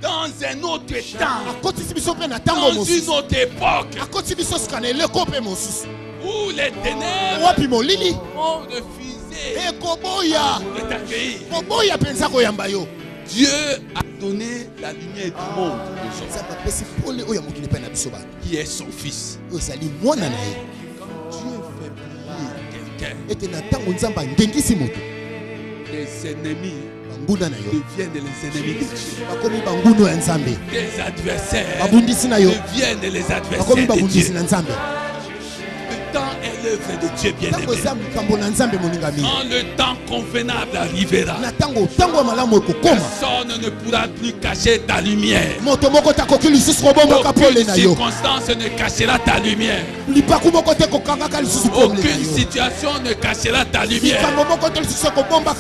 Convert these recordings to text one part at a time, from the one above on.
dans un autre temps, Dans dans une autre époque, où les ténèbres ont refusé de t'accueillir. Dieu a donné la lumière du monde qui est son fils. Quand Dieu fait briller quelqu'un, les ennemis deviennent les ennemis de Dieu. Les adversaires deviennent les adversaires de Dieu. Le temps est l'œuvre de Dieu bien-aimé. Quand le temps convenable arrivera, personne ne pourra plus cacher ta lumière. Aucune circonstance ne cachera ta lumière. Aucune situation ne cachera ta lumière.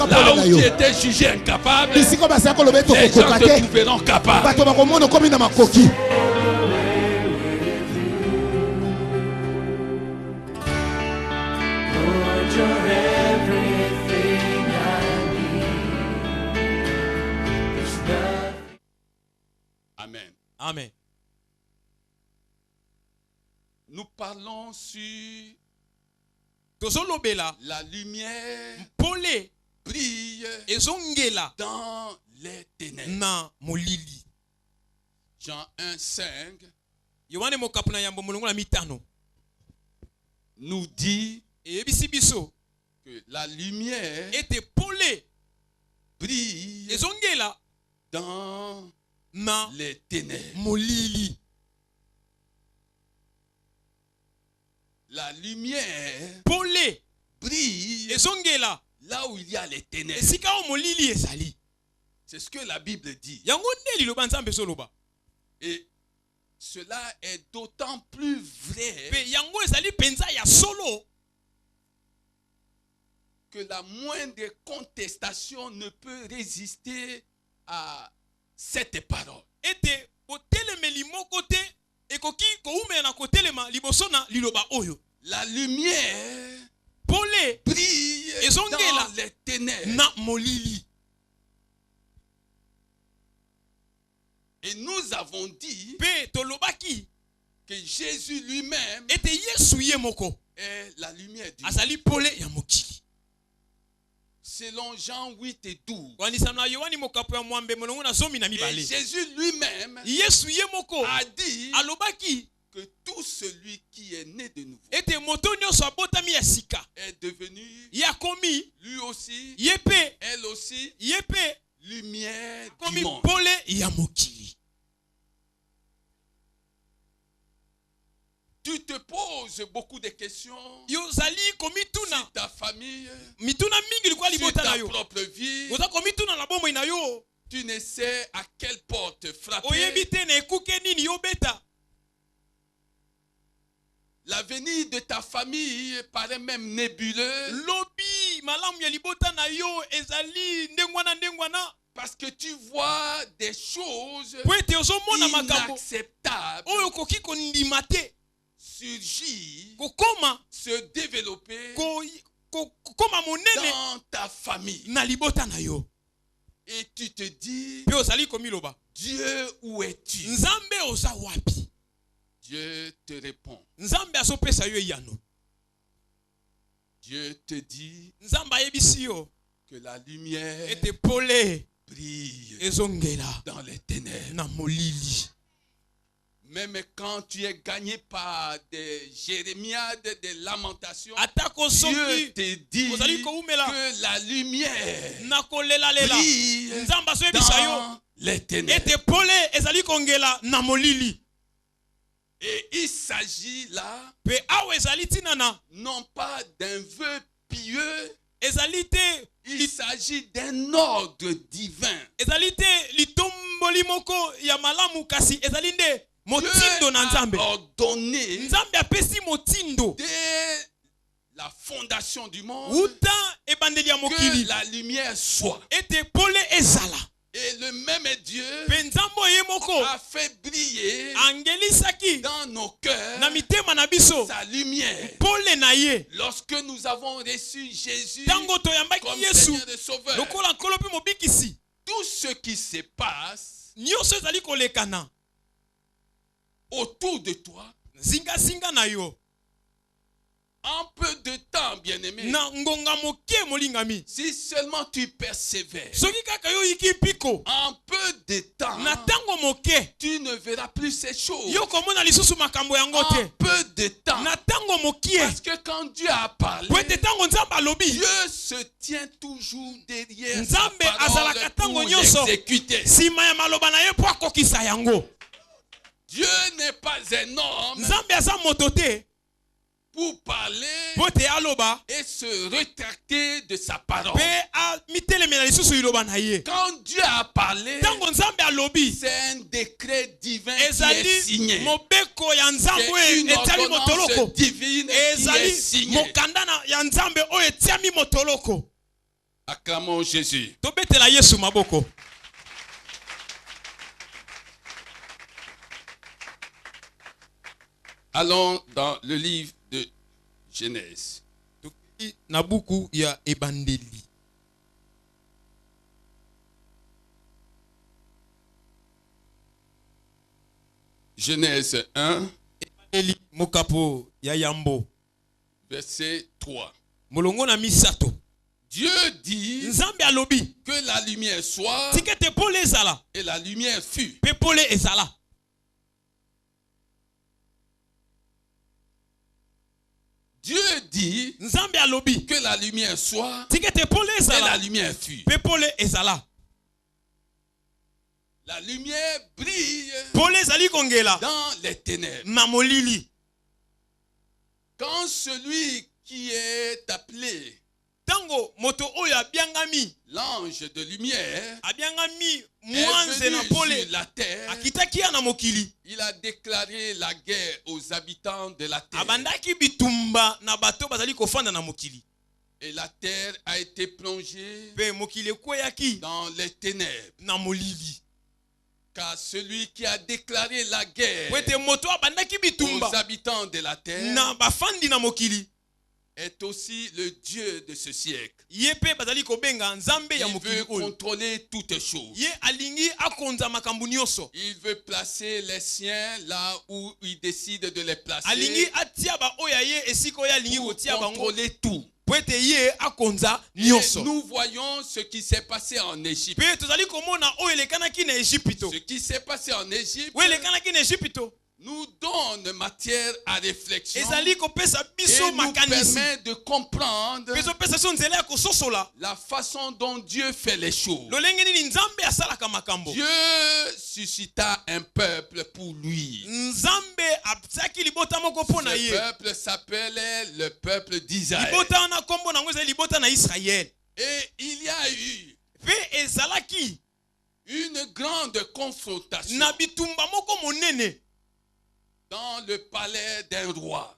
Là où tu étais jugé incapable, les gens te trouveront capable. Amen. Amen. Nous parlons sur la lumière brille dans les ténèbres. Jean 1:5 nous dit que la lumière brille dans les ténèbres. La lumière brille là où il y a les ténèbres. C'est ce que la Bible dit. Et cela est d'autant plus vrai que la moindre contestation ne peut résister à cette parole. La lumière brille dans les ténèbres. Et nous avons dit que Jésus lui-même est la lumière du monde. Selon Jean 8 et 12. Et Jésus lui-même a dit que tout celui qui est né de nouveau est devenu lui aussi, elle aussi, lumière du monde. Tu te poses beaucoup de questions sur ta famille, sur ta propre vie. Tu ne sais à quelle porte frapper. L'avenir de ta famille paraît même nébuleux. Parce que tu vois des choses inacceptables surgir, se développer dans ta famille. Et tu te dis, Dieu, où es-tu? Dieu te répond. Dieu te dit que la lumière brille dans les ténèbres. Même quand tu es gagné par des jérémiades, des lamentations, Dieu te dit que la lumière brille dans les ténèbres. Et il s'agit là non pas d'un vœu pieux, il s'agit d'un ordre divin. Dieu a ordonné dès la fondation du monde que la lumière soit. Et le même Dieu a fait briller dans nos cœurs sa lumière. Lorsque nous avons reçu Jésus comme Seigneur et Sauveur, tout ce qui se passe autour de toi, un peu de temps, bien-aimé, si seulement tu persévères, un peu de temps, tu ne verras plus ces choses. Un peu de temps, parce que quand Dieu a parlé, Dieu se tient toujours derrière sa parole pour l'exécuter. Dieu n'est pas un homme pour parler et se rétracter de sa parole. Quand Dieu a parlé, c'est un décret divin qui est signé. C'est une ordonnance divine qui est signée. Acclamons Jésus. Allons dans le livre de Genèse. Genèse 1, verset 3. Dieu dit que la lumière soit et la lumière fut. Dieu dit que la lumière soit et la lumière fut. La lumière brille dans les ténèbres. Quand celui qui est appelé l'ange de lumière est venu sur la terre, il a déclaré la guerre aux habitants de la terre. Et la terre a été plongée dans les ténèbres. Car celui qui a déclaré la guerre aux habitants de la terre est aussi le Dieu de ce siècle. Il veut contrôler toutes choses. Il veut placer les siens là où il décide de les placer pour contrôler tout. Et nous voyons ce qui s'est passé en Égypte. Ce qui s'est passé en Égypte nous donne matière à réflexion et nous permet de comprendre la façon dont Dieu fait les choses. Dieu suscita un peuple pour lui. Ce peuple s'appelait le peuple d'Israël. Et il y a eu une grande confrontation dans le palais d'un roi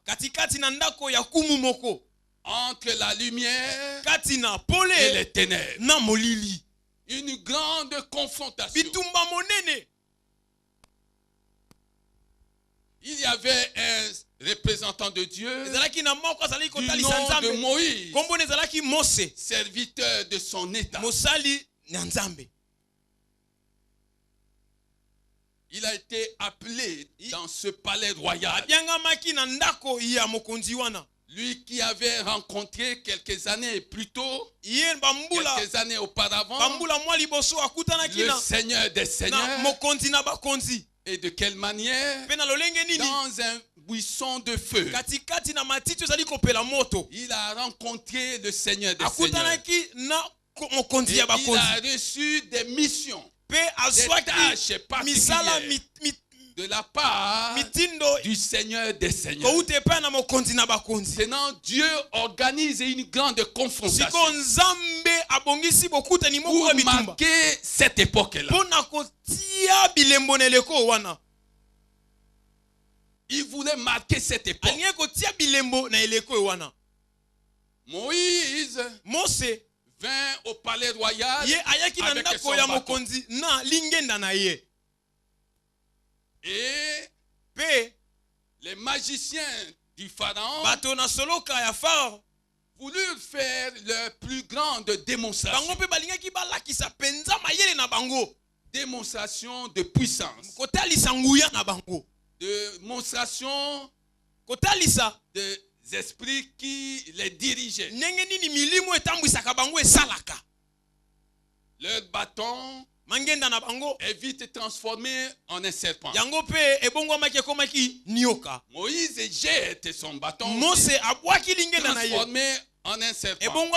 entre la lumière et les ténèbres. Une grande confrontation. Il y avait un représentant de Dieu du nom de Moïse, serviteur de son état. Il a été appelé dans ce palais royal. Lui qui avait rencontré quelques années plus tôt, quelques années auparavant, le Seigneur des Seigneurs. Et de quelle manière? Dans un buisson de feu. Il a rencontré le Seigneur des Seigneurs. Et il a reçu des missions, des tâches particulières de la part du Seigneur des Seigneurs. Maintenant, Dieu organise une grande confrontation pour marquer cette époque-là. Il voulait marquer cette époque. Moïse vint au palais royal avec son bâton. Et les magiciens du pharaon voulu faire leur plus grande démonstration. Démonstration de puissance. Démonstration des esprits qui les dirigeaient. Leur bâton est vite transformé en un serpent. Moïse jette son bâton transformé en un serpent.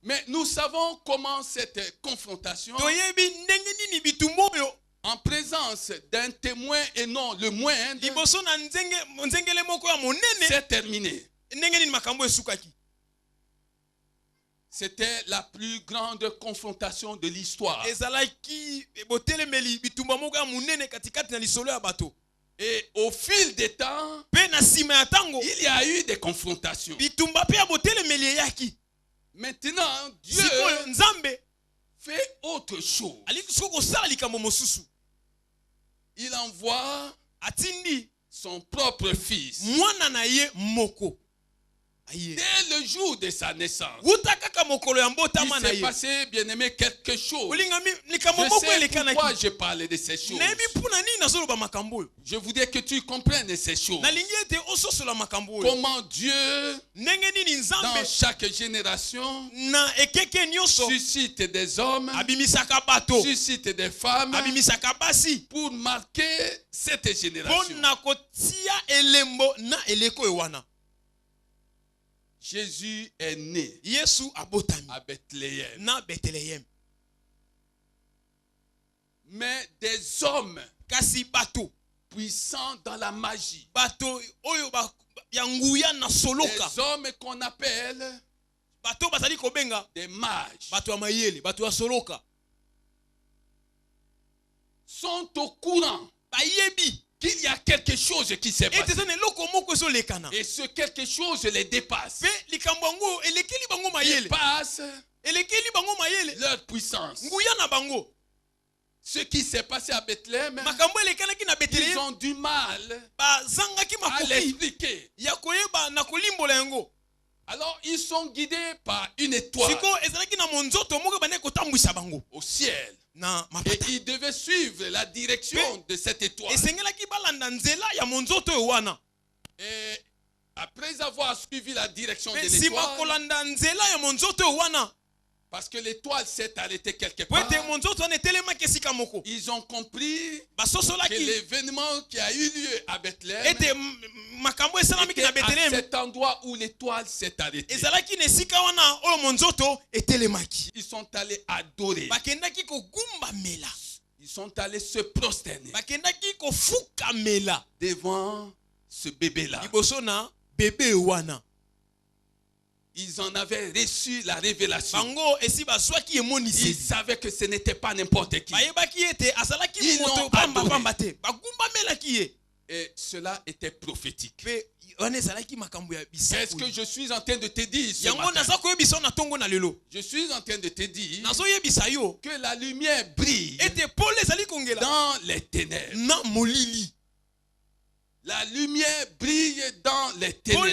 Mais nous savons comment cette confrontation, en présence d'un témoin et non le moindre, s'est terminée. C'était la plus grande confrontation de l'histoire. Et au fil des temps, il y a eu des confrontations. Maintenant, Dieu fait autre chose. Il envoie son propre fils. Dès le jour de sa naissance, il s'est passé, bien-aimé, quelque chose. Je sais pourquoi je parle de ces choses. Je voudrais que tu comprennes ces choses. Comment Dieu, dans chaque génération, suscite des hommes, suscite des femmes pour marquer cette génération. Jésus est né à Bethléem. Mais des hommes puissants dans la magie, des hommes qu'on appelle des mages, sont au courant qu'il y a quelque chose qui s'est passé. Et ce quelque chose les dépasse. Dépasse leur puissance. Ce qui s'est passé à Bethléem, ils ont du mal à l'expliquer. Alors ils sont guidés par une étoile au ciel. Et ils devaient suivre la direction de cette étoile. Et après avoir suivi la direction de l'étoile, parce que l'étoile s'est arrêtée quelque part, ils ont compris que l'événement qui a eu lieu à Bethléem était à cet endroit où l'étoile s'est arrêtée. Ils sont allés adorer. Ils sont allés se prosterner devant ce bébé-là. Ils en avaient reçu la révélation. Ils savaient que ce n'était pas n'importe qui. Ils l'ont adoré. Et cela était prophétique. Qu'est-ce que je suis en train de te dire ce matin? Je suis en train de te dire que la lumière brille dans les ténèbres. La lumière brille dans les ténèbres.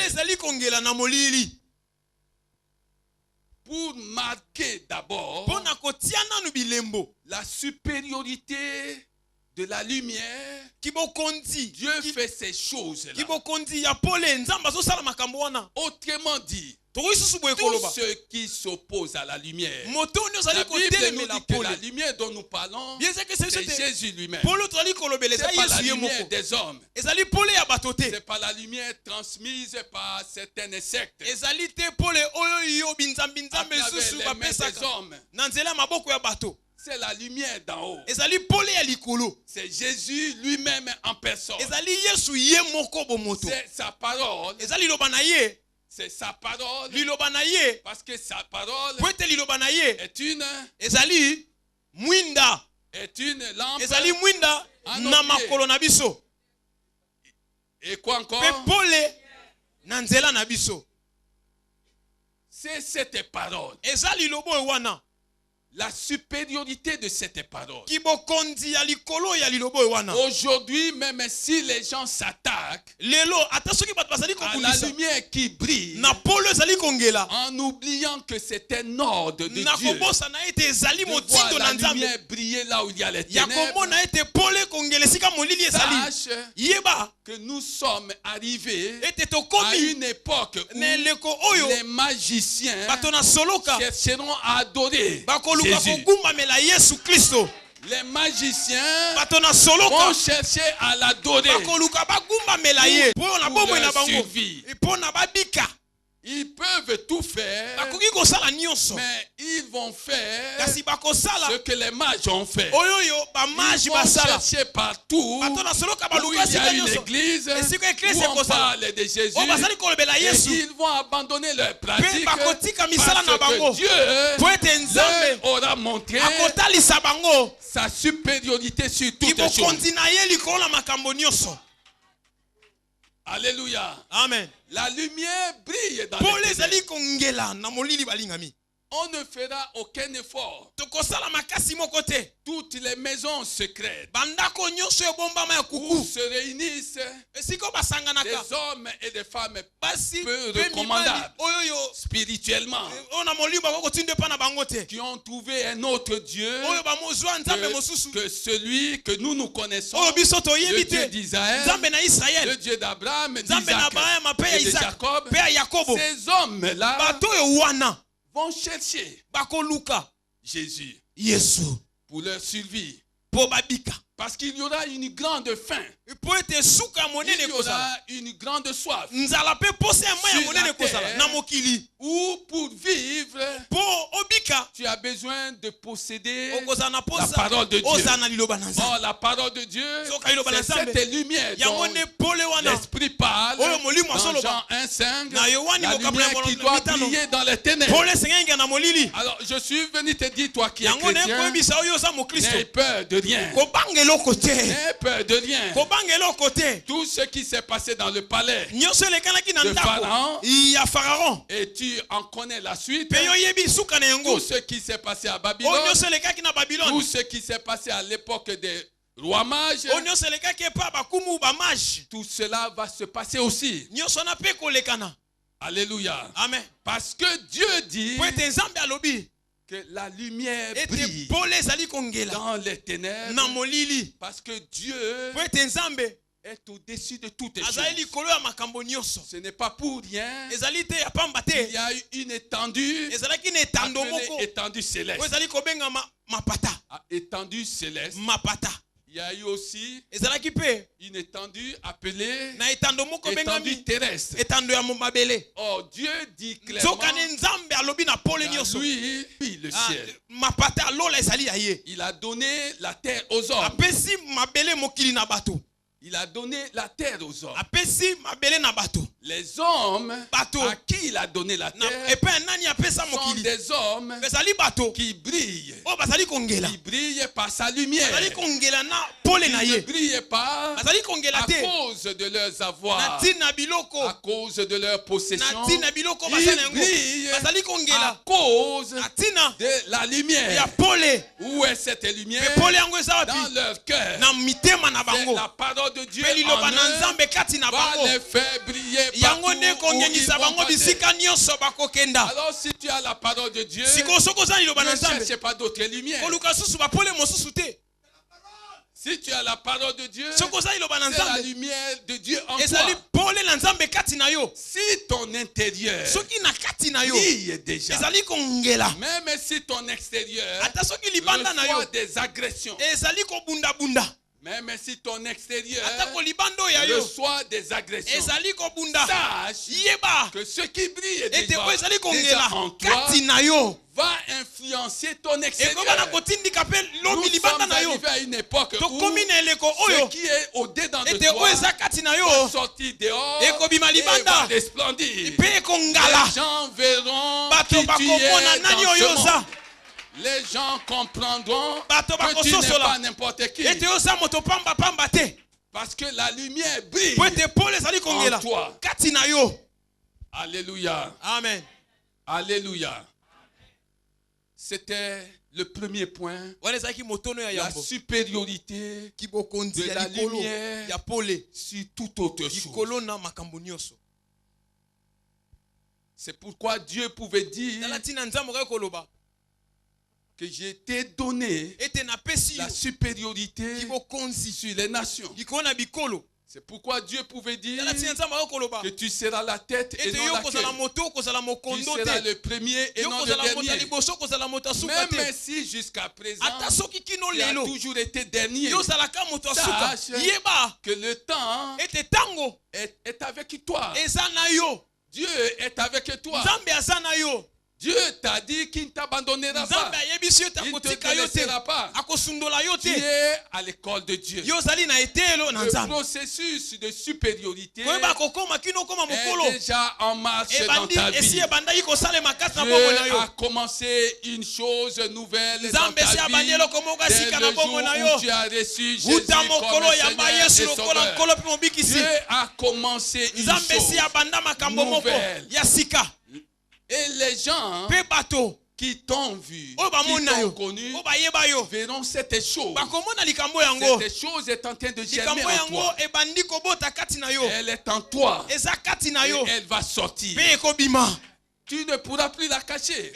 Pour marquer d'abord la supériorité de la lumière, Dieu fait ces choses-là. Autrement dit, tous ceux qui s'opposent à la lumière, la Bible nous dit que la lumière dont nous parlons, c'est Jésus lui-même. C'est pas la lumière des hommes. C'est pas la lumière transmise par certaines sectes à travers les mains des hommes. C'est la lumière d'en haut. C'est Jésus lui-même en personne. C'est sa parole. C'est sa parole. Parce que sa parole est une lampe à nos pieds. Et quoi encore? C'est cette parole la supériorité de cette parole. Aujourd'hui, Aujourd'hui, même si les gens s'attaquent à la lumière qui brille, en oubliant que c'est un ordre de Dieu, de voir la lumière briller là où il y a les ténèbres, sache que nous sommes arrivés à une époque où les magiciens chercheront à adorer Jésus. Les magiciens vont chercher à l'adorer pour leur survie. Ils peuvent tout faire, mais ils vont faire ce que les mages ont fait. Ils vont chercher partout où il y a une église, où on parle de Jésus, et ils vont abandonner leur pratique parce que Dieu leur aura montré sa supériorité sur toutes les choses. Alléluia. Amen. La lumière brille dans les ténèbres. On ne fera aucun effort. Toutes les maisons secrètes où se réunissent des hommes et des femmes peu recommandables spirituellement, qui ont trouvé un autre Dieu que celui que nous connaissons, le Dieu d'Israël, le Dieu d'Abraham, d'Isaac et de Jacob. Ces hommes-là vont chercher Jésus pour leur survie. Parce qu'il y aura une grande faim. Il y aura une grande soif sur la terre, où pour vivre, tu as besoin de posséder la parole de Dieu. Or, la parole de Dieu, c'est cette lumière dont l'Esprit parle dans Jean 1,5, la lumière qui doit briller dans les ténèbres. Alors, je suis venu te dire, toi qui es chrétien, n'aie peur de rien. N'aie peur de rien. Tout ce qui s'est passé dans le palais de Pharaon, et tu en connais la suite. Tout ce qui s'est passé à Babylone, tout ce qui s'est passé à l'époque des rois mages, tout cela va se passer aussi. Alléluia. Amen. Parce que Dieu dit que la lumière brille dans les ténèbres, parce que Dieu est au-dessus de toutes les choses. Ce n'est pas pour rien. Il y a eu une étendue appelée étendue céleste. Étendue céleste. Il y a eu aussi une étendue appelée étendue terrestre. Oh, Dieu dit clairement lui, le ciel. Il a donné la terre aux hommes. Il a donné la terre aux hommes. Les hommes à qui il a donné la terre sont des hommes qui brillent. Qui brillent par sa lumière. Ils ne brillent pas à cause de leurs avoirs, à cause de leurs possessions. Ils brillent à cause de la lumière. Où est cette lumière? Dans leur cœur. C'est la parole de Dieu en eux va les faire briller partout où ils vont passer. Alors si tu as la parole de Dieu, ne cherche pas d'autres lumières. Si tu as la parole de Dieu, c'est la lumière de Dieu en toi. Si ton intérieur brille déjà, même si ton extérieur reçoit des agressions, même si ton extérieur reçoit des agressions, sache que ce qui brille déjà en toi va influencer ton extérieur. Nous sommes arrivés à une époque où ce qui est au-dedans de toi va sortir dehors et va resplendir. Les gens verront qui tu es dans ce monde. Les gens comprendront que tu n'es pas n'importe qui. Parce que la lumière brille en toi. Alléluia. Amen. Alléluia. C'était le premier point. La supériorité de la lumière sur toute autre chose. C'est pourquoi Dieu pouvait dire que j'ai été donné la supériorité sur les nations. C'est pourquoi Dieu pouvait dire que tu seras la tête et non la queue. Tu seras le premier et non le dernier. Même si jusqu'à présent, tu as toujours été dernier, sache que le temps est avec toi. Dieu est avec toi. Dieu t'a dit qu'il ne t'abandonnera pas. Il ne te laissera pas. Tu es à l'école de Dieu. Le processus de supériorité est déjà en marche dans ta vie. Dieu a commencé une chose nouvelle dans ta vie dès le jour où tu as reçu Jésus comme Seigneur et Sauveur. Dieu a commencé une chose nouvelle. Et les gens qui t'ont vu, qui t'ont connu, verront cette chose. Cette chose est en train de germer en toi. Elle est en toi. Et elle va sortir. Tu ne pourras plus la cacher.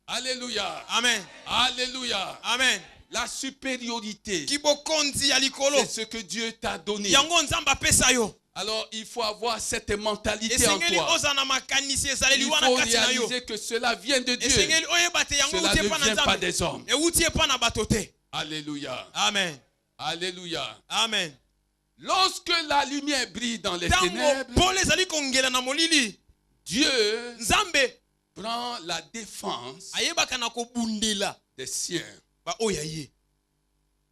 Alléluia. Amen. Alléluia. Amen. La supériorité, c'est ce que Dieu t'a donné. Alors, il faut avoir cette mentalité en toi. Il faut réaliser que cela vient de Dieu. Cela ne vient pas des hommes. Alléluia. Amen. Alléluia. Amen. Lorsque la lumière brille dans les ténèbres, Dieu prend la défense des siens.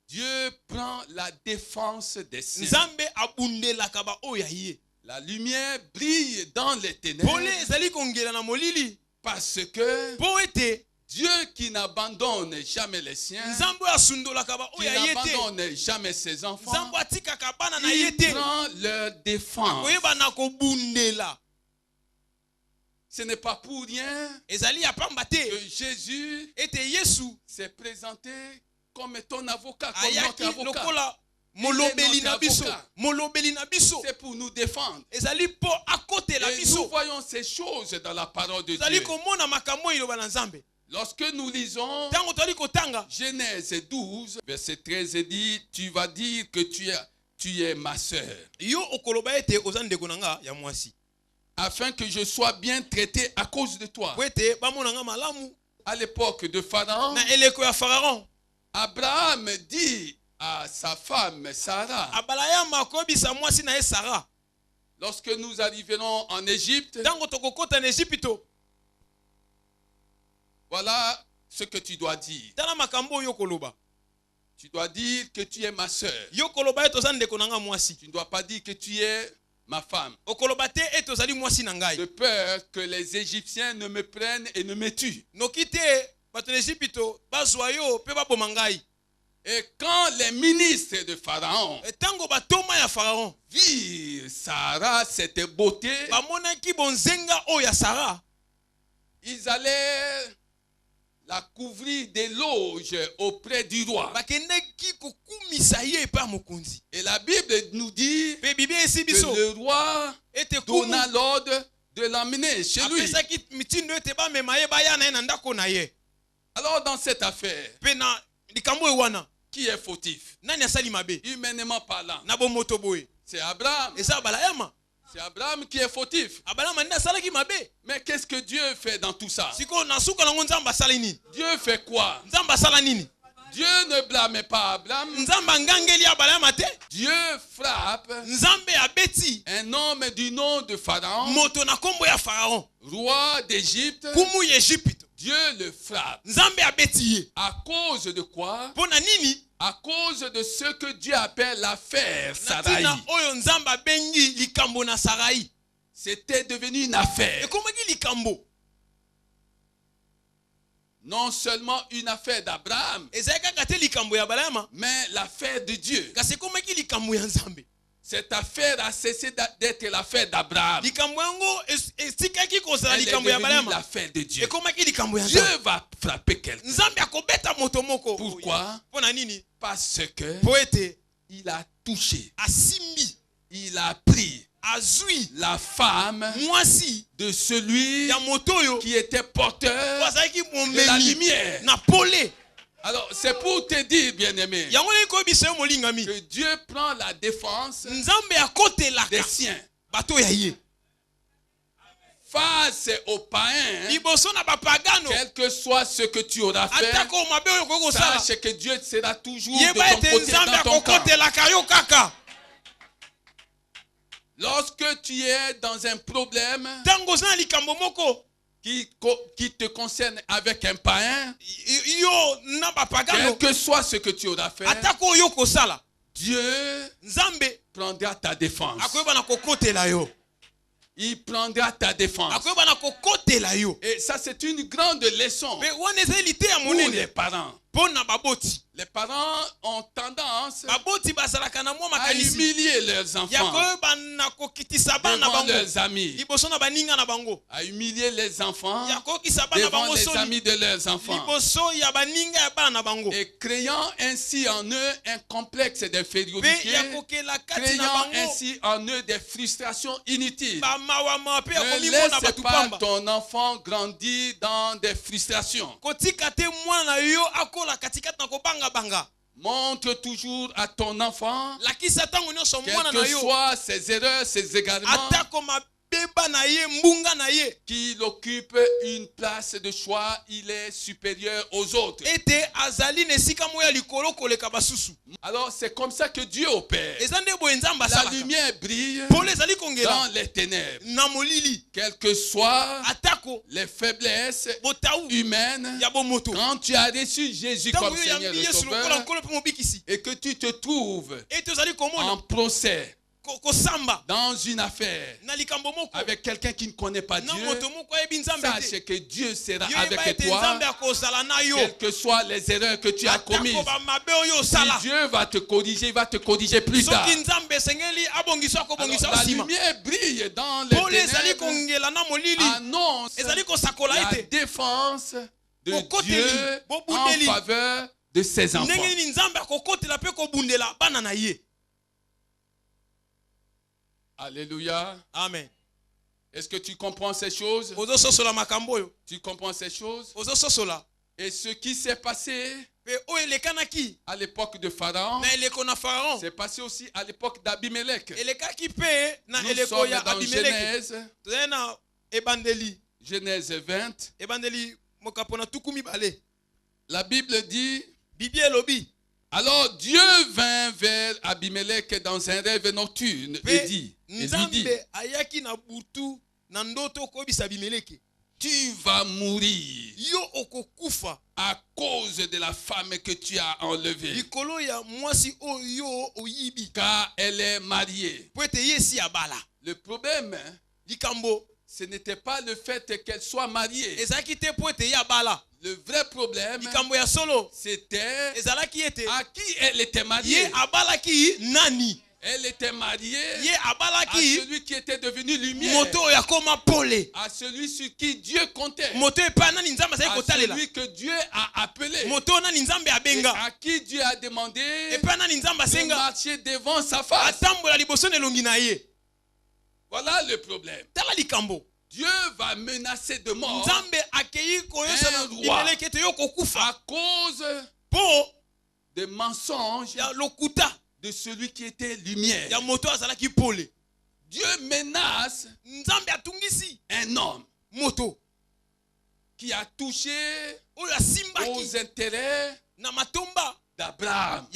Dieu prend la défense des siens. La lumière brille dans les ténèbres parce que Dieu qui n'abandonne jamais les siens, qui n'abandonne jamais ses enfants, il prend leur défense. Ce n'est pas pour rien que Jésus s'est présenté comme ton avocat, comme notre avocat. C'est pour nous défendre. Et nous voyons ces choses dans la parole de Dieu. Lorsque nous lisons Genèse 12, verset 13, dit, tu vas dire que tu es ma sœur, afin que je sois bien traité à cause de toi. À l'époque de Pharaon, Abraham dit à sa femme Sarah, lorsque nous arriverons en Égypte, voilà ce que tu dois dire. Tu dois dire que tu es ma soeur. Tu ne dois pas dire que tu es ma femme. De peur que les Égyptiens ne me prennent et ne me tuent. Et quand les ministres de Pharaon virent Sarah, cette beauté, ils allaient la couvrir d'éloges auprès du roi. Et la Bible nous dit que le roi donna l'ordre de l'emmener chez lui. Alors dans cette affaire, qui est fautif? Humainement parlant, c'est Abraham. C'est Abraham qui est fautif. Mais qu'est-ce que Dieu fait dans tout ça? Dieu fait quoi? Dieu ne blâme pas Abraham. Dieu frappe un homme du nom de Pharaon, roi d'Égypte. Dieu le frappe. À cause de quoi? À cause de ce que Dieu appelle l'affaire Sarai. C'était devenu une affaire. Non seulement une affaire d'Abraham, mais l'affaire de Dieu. Cette affaire a cessé d'être l'affaire d'Abraham. Elle est devenue l'affaire de Dieu. Dieu va frapper quelqu'un. Pourquoi? Parce que il a touché, il a pris la femme de celui qui était porteur de la lumière. Alors, c'est pour te dire, bien-aimé, que Dieu prend la défense des siens. Face aux païens, quel que soit ce que tu auras fait, sache que Dieu sera toujours de ton côté, dans ton camp. Lorsque tu es dans un problème qui te concerne avec un païen, quel que soit ce que tu auras fait, Dieu prendra ta défense. Il prendra ta défense. Et ça, c'est une grande leçon pour les parents. Les parents ont tendance à humilier leurs enfants devant leurs amis, à humilier les enfants devant les amis de leurs enfants, et créant ainsi en eux un complexe d'infériorité, créant ainsi en eux des frustrations inutiles. Ne laisse pas ton enfant grandir dans des frustrations. Montre toujours à ton enfant, quelles que soient ses erreurs, ses égarements, qu'il occupe une place de choix, il est supérieur aux autres. Alors c'est comme ça que Dieu opère. La lumière brille dans les ténèbres. Quelles que soient les faiblesses humaines, quand tu as reçu Jésus comme Seigneur et Sauveur, et que tu te trouves en procès, dans une affaire avec quelqu'un qui ne connaît pas Dieu, sache que Dieu sera avec toi, quelles que soient les erreurs que tu as commises. Si Dieu va te corriger, il va te corriger plus tard. Alors, la lumière brille dans les ténèbres, annonce la défense de Dieu en faveur de ses enfants. Alléluia. Amen. Est-ce que tu comprends ces choses? Tu comprends ces choses? Et ce qui s'est passé à l'époque de Pharaon, c'est passé aussi à l'époque d'Abimelech. Nous sommes dans Genèse 20. La Bible dit: alors Dieu vint vers Abimelech dans un rêve nocturne et dit, tu vas mourir à cause de la femme que tu as enlevée, car elle est mariée. Le problème, ce n'était pas le fait qu'elle soit mariée. Le vrai problème, c'était à qui elle était mariée. Elle était mariée à celui qui était devenu lumière, à celui sur qui Dieu comptait, à celui que Dieu a appelé, et à qui Dieu a demandé de marcher devant sa face. Voilà le problème. Dieu va menacer de mort un roi à cause des mensonges de celui qui était lumière. Dieu menace un homme qui a touché aux intérêts d'Abraham.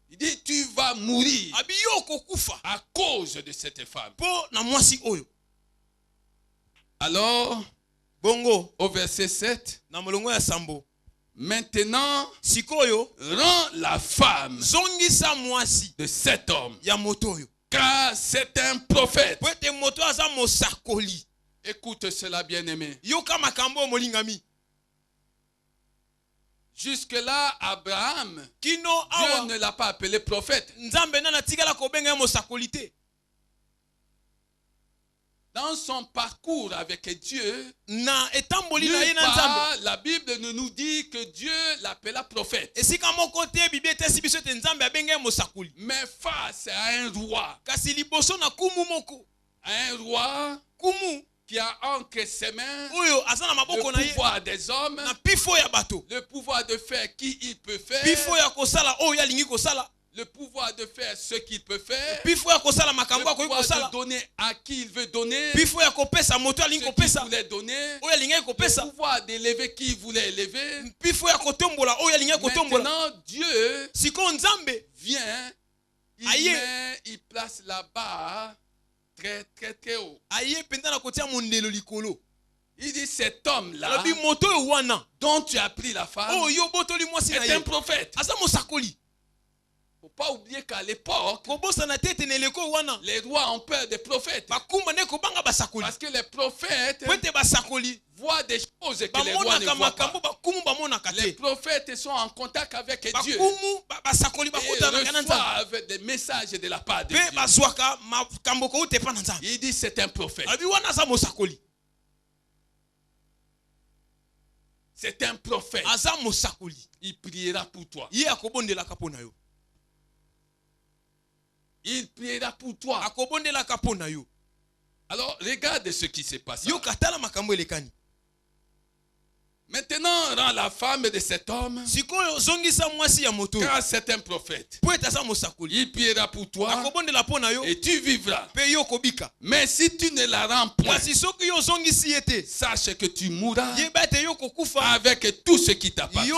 Il dit, tu vas mourir à cause de cette femme. Alors, au verset 7, maintenant, rends la femme de cet homme, car c'est un prophète. Écoute cela, bien-aimé. Jusque-là, Abraham, Dieu ne l'a pas appelé prophète. Dans son parcours avec Dieu, la Bible ne nous dit que Dieu l'appela prophète. Mais face à un roi, qui a entre ses mains le pouvoir des hommes, le pouvoir de faire qui il peut faire, le pouvoir de faire ce qu'il peut faire, le pouvoir de donner à qui il veut donner, ce qu'il voulait donner, le pouvoir d'élever qui il voulait élever. Maintenant, Dieu vient, il place la barre très très très haut. Il dit, cet homme-là dont tu as pris la femme est un prophète. Faut pas oublier qu'à l'époque, les rois ont peur des prophètes. Parce que les prophètes voient des choses que les rois ne voient pas. Les prophètes sont en contact avec Dieu. Ils reçoivent des messages de la part de Dieu. Il dit, c'est un prophète. C'est un prophète. Il priera pour toi. Il priera pour toi. Alors, regarde ce qui s'est passé. Maintenant, rends la femme de cet homme, car c'est un prophète. Il priera pour toi et tu vivras. Mais si tu ne la rends point, sache que tu mourras avec tout ce qui t'appartient.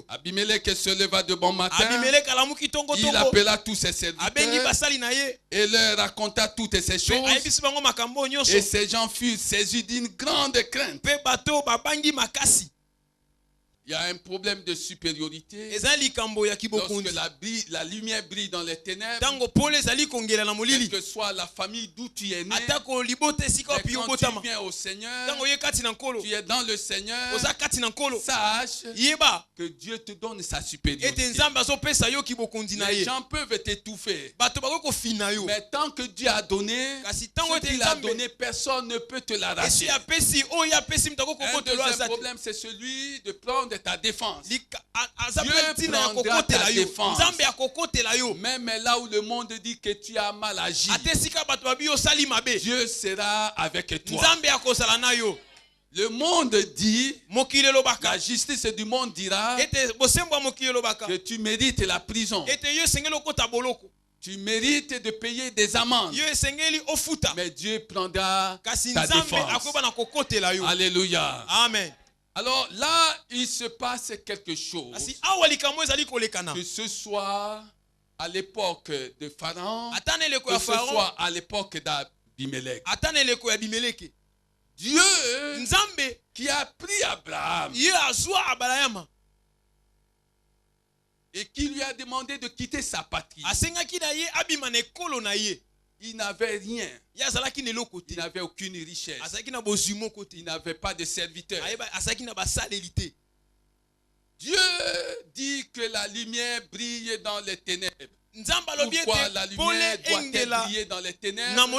Abimelech se leva de bon matin. Il appela tous ses serviteurs et leur raconta toutes ces choses. Et ces gens furent saisis d'une grande crainte. Il y a un problème de supériorité. Lorsque la lumière brille dans les ténèbres, quelle que soit la famille d'où tu es né, quand tu viens au Seigneur, tu es dans le Seigneur, sache que Dieu te donne sa supériorité. Les gens peuvent t'étouffer, mais tant que Dieu a donné, ce qu'il a donné, personne ne peut te l'arracher. Un deuxième problème, c'est celui de prendre ta défense. Dieu prendra ta défense. Même là où le monde dit que tu as mal agi, Dieu sera avec toi. Le monde dit, la justice du monde dira que tu mérites la prison. Tu mérites de payer des amendes. Mais Dieu prendra ta défense. Alléluia. Amen. Alors là, il se passe quelque chose. Que ce soit à l'époque de Pharaon, que ce soit à l'époque d'Abimelech. Dieu qui a pris Abraham et qui lui a demandé de quitter sa patrie. Il n'avait rien. Il n'avait aucune richesse. Il n'avait pas de serviteur. Dieu dit que la lumière brille dans les ténèbres. Pourquoi la lumière doit-elle briller dans les ténèbres?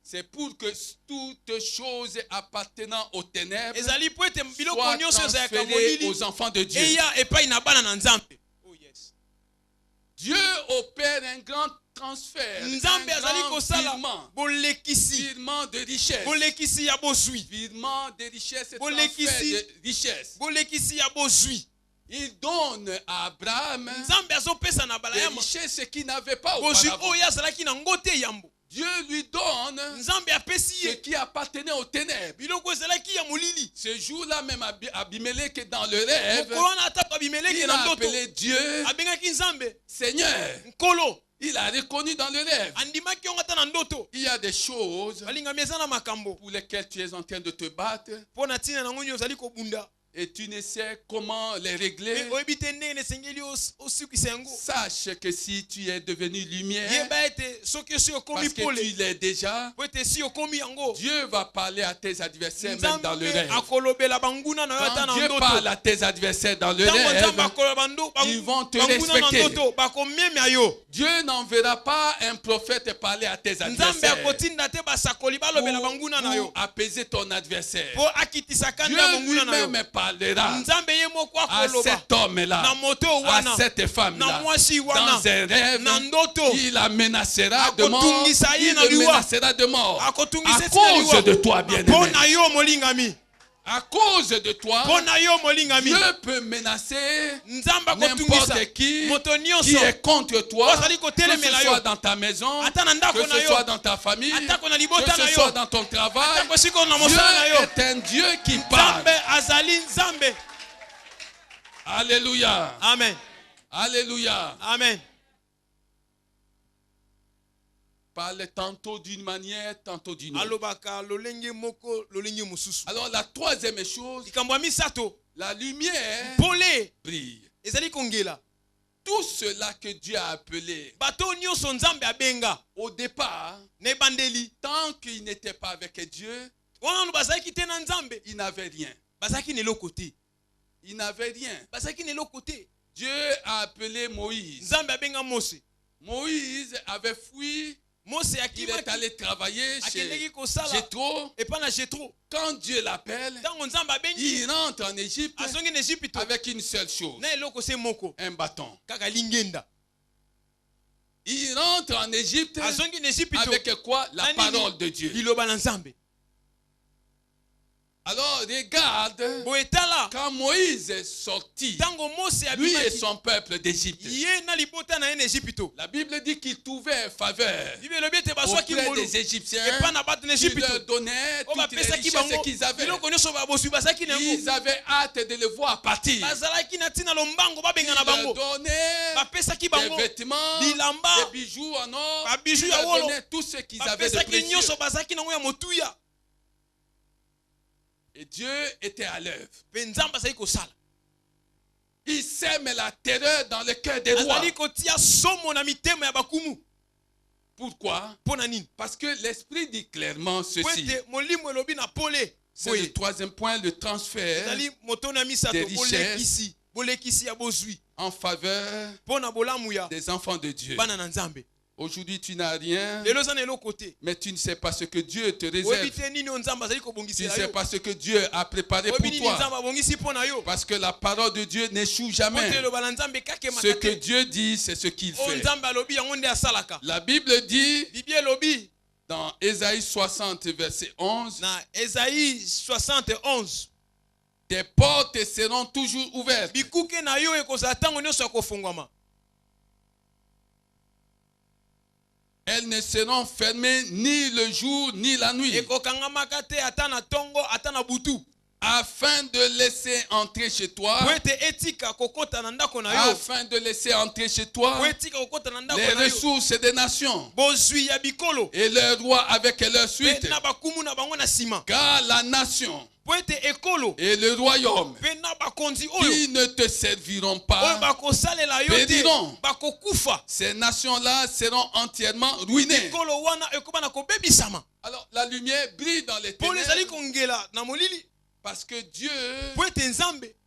C'est pour que toutes choses appartenant aux ténèbres soient transférées aux enfants de Dieu. Dieu opère un grand transfert, un grand virement de richesse. Virement de richesse, transfert de richesse. Il donne à Abraham des richesses qu'il n'avait pas auparavant. Dieu lui donne ce qui appartenait aux ténèbres. Ce jour-là même, Abimelech dans le rêve, il a appelé Dieu Seigneur. Il a reconnu dans le rêve. Il y a des choses pour lesquelles tu es en train de te battre. et tu ne sais comment les régler, sache que si tu es devenu lumière, parce que tu l'es déjà, Dieu va parler à tes adversaires même dans le rêve. Quand Dieu parle à tes adversaires dans le rêve, ils vont te respecter. Dieu n'enverra pas un prophète parler à tes adversaires pour apaiser ton adversaire. Dieu lui-même parlera à cet homme-là, à cette femme-là, dans un rêve. Il la menacera de mort. Il le menacera de mort à cause de toi, bien-aimé. À cause de toi, Dieu peut menacer n'importe qui est contre toi, que ce soit dans ta maison, que ce soit dans ta famille, que ce soit dans ton travail. Dieu est un Dieu qui parle. Alléluia. Amen. Alléluia. Amen. Parle tantôt d'une manière, tantôt d'une autre. Alors la troisième chose, la lumière brille. Tout cela que Dieu a appelé au départ, tant qu'il n'était pas avec Dieu, il n'avait rien. Il n'avait rien. Dieu a appelé Moïse. Moïse avait fui. Il est allé travailler chez Jéthro. Quand Dieu l'appelle, il rentre en Égypte avec une seule chose, un bâton. Il rentre en Égypte avec quoi? La parole de Dieu. Alors regarde, quand Moïse est sorti, lui et son peuple d'Égypte, la Bible dit qu'il trouvait faveur auprès des Égyptiens, qui leur donnait toutes les richesses qu'ils avaient. Ils avaient hâte de le voir partir. Ils leur donnaient des vêtements, des bijoux en or, ils leur donnaient tout ce qu'ils avaient de précieux. Et Dieu était à l'œuvre. Il sème la terreur dans le cœur des rois. Pourquoi? Parce que l'Esprit dit clairement ceci. C'est le troisième point, le transfert des richesses en faveur des enfants de Dieu. Aujourd'hui, tu n'as rien, mais tu ne sais pas ce que Dieu te réserve. Tu ne sais pas ce que Dieu a préparé pour toi. Parce que la parole de Dieu n'échoue jamais. Ce que Dieu dit, c'est ce qu'il fait. La Bible dit dans Ésaïe 60, verset 11, tes portes seront toujours ouvertes. Elles ne seront fermées ni le jour ni la nuit, afin de laisser entrer chez toi, afin de laisser entrer chez toi les ressources des nations et leurs rois avec leur suite, car la nation et le royaume qui ne te serviront pas périront. Ces nations-là seront entièrement ruinées. Alors la lumière brille dans les ténèbres parce que Dieu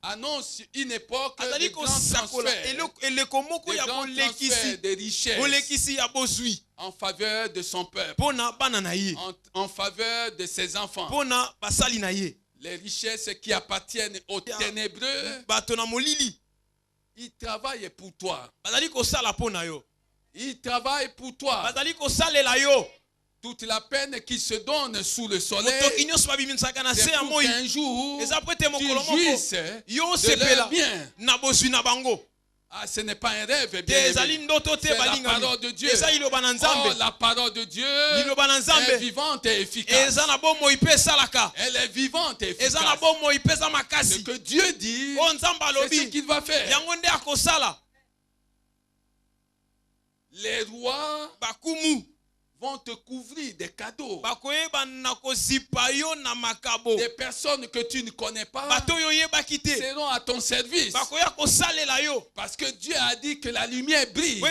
annonce une époque de grand transfert des richesses en faveur de son peuple, en faveur de ses enfants. Les richesses qui appartiennent aux ténébreux, ils travaillent pour toi. Ils travaillent pour toi. Toute la peine qui se donne sous le soleil, c'est pour qu'un jour, tu jouisses de leur bien. Ah, ce n'est pas un rêve, bien aimé. C'est la parole de Dieu. Oh, la parole de Dieu est vivante et efficace. Elle est vivante et efficace. Ce que Dieu dit, c'est ce qu'il va faire. Les rois vont te couvrir des cadeaux. Des personnes que tu ne connais pas seront à ton service. Parce que Dieu a dit que la lumière brille. Où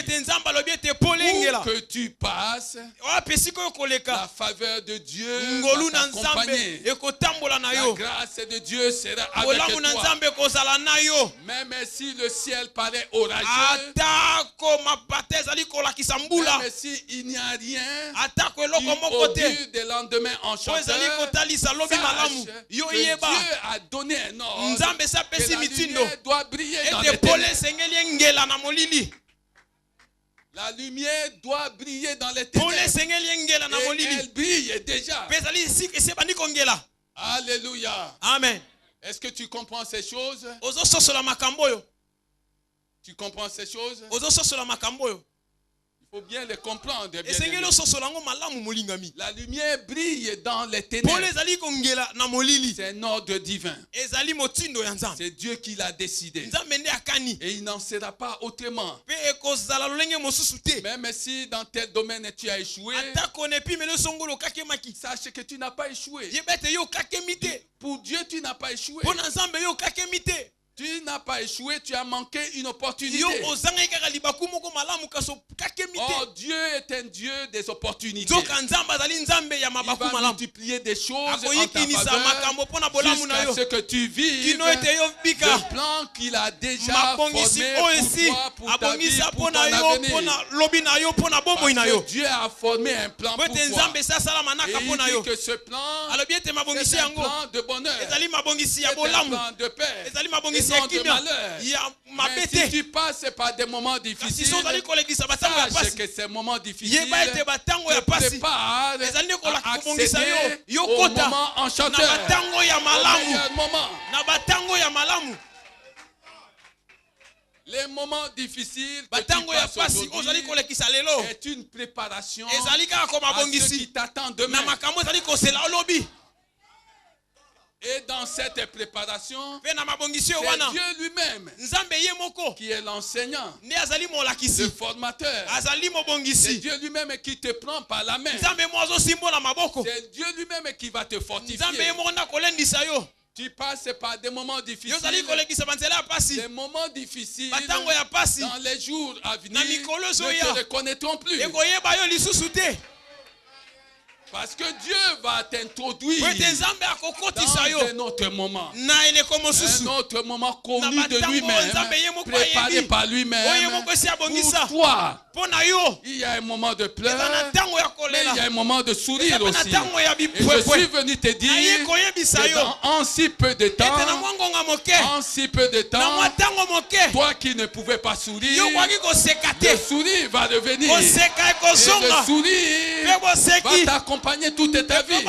que tu passes, la faveur de Dieu va t'accompagner. La grâce de Dieu sera avec toi. Même si le ciel paraît orageux, même s'il n'y a rien qui augure des lendemains enchanteurs, sache que Dieu a donné un ordre que la lumière doit briller dans les ténèbres. La lumière doit briller dans les ténèbres. Et elle brille déjà. Alléluia. Amen. Est-ce que tu comprends ces choses? Tu comprends ces choses? Il faut bien les comprendre. La lumière brille dans les ténèbres. C'est un ordre divin. C'est Dieu qui l'a décidé. Et il n'en sera pas autrement. Même si dans tel domaine tu as échoué, sache que tu n'as pas échoué. Pour Dieu, tu n'as pas échoué. Tu n'as pas échoué, tu as manqué une opportunité. Oh, Dieu est un Dieu des opportunités. Il va multiplier des choses en ta faveur jusqu'à ce que tu vives le plan qu'il a déjà formé pour toi, pour ta vie, pour ton avenir. Parce que Dieu a formé un plan pour toi. Et il dit que ce plan, c'est un plan de bonheur, c'est un plan de paix. Non de malheur. Mais si tu passes par des moments difficiles, sache que ces moments difficiles te préparent à accéder au moment enchanteur, au meilleur moment. Les moments difficiles que tu passes aujourd'hui est une préparation à ce qui t'attend demain. Et dans cette préparation, c'est Dieu lui-même qui est l'enseignant, le formateur. C'est Dieu lui-même qui te prend par la main. C'est Dieu lui-même qui va te fortifier. Tu passes par des moments difficiles. Des moments difficiles dans les jours à venir ne te reconnaîtront plus. Parce que Dieu va t'introduire dans un autre moment. Un autre moment connu de lui-même, préparé par lui-même pour toi. Il y a un moment de pleurs, mais il y a un moment de sourire aussi. Et je suis venu te dire que dans en si peu de temps, toi qui ne pouvais pas sourire, le sourire va revenir. Et le sourire va t'accompagner toute ta vie. Et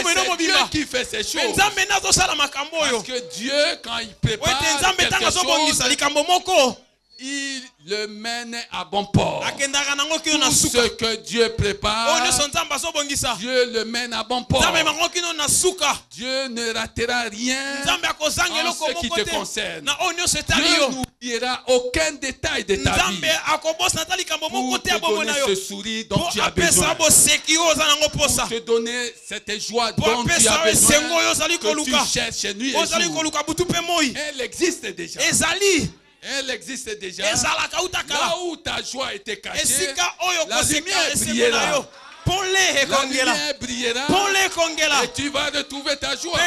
c'est Dieu qui fait ces choses. Parce que Dieu, quand il prépare quelque chose, il le mène à bon port. Tout ce que Dieu prépare, Dieu le mène à bon port. Dieu ne ratera rien en ce qui te concerne. Dieu n'oubliera aucun détail de ta vie pour te donner ce sourire dont tu as besoin, pour te donner cette joie dont tu as besoin, que tu cherches nuit et jour. Elle existe déjà. Elle existe déjà. Là où ta joie était cachée, la lumière brillera. La lumière brillera et tu vas retrouver ta joie.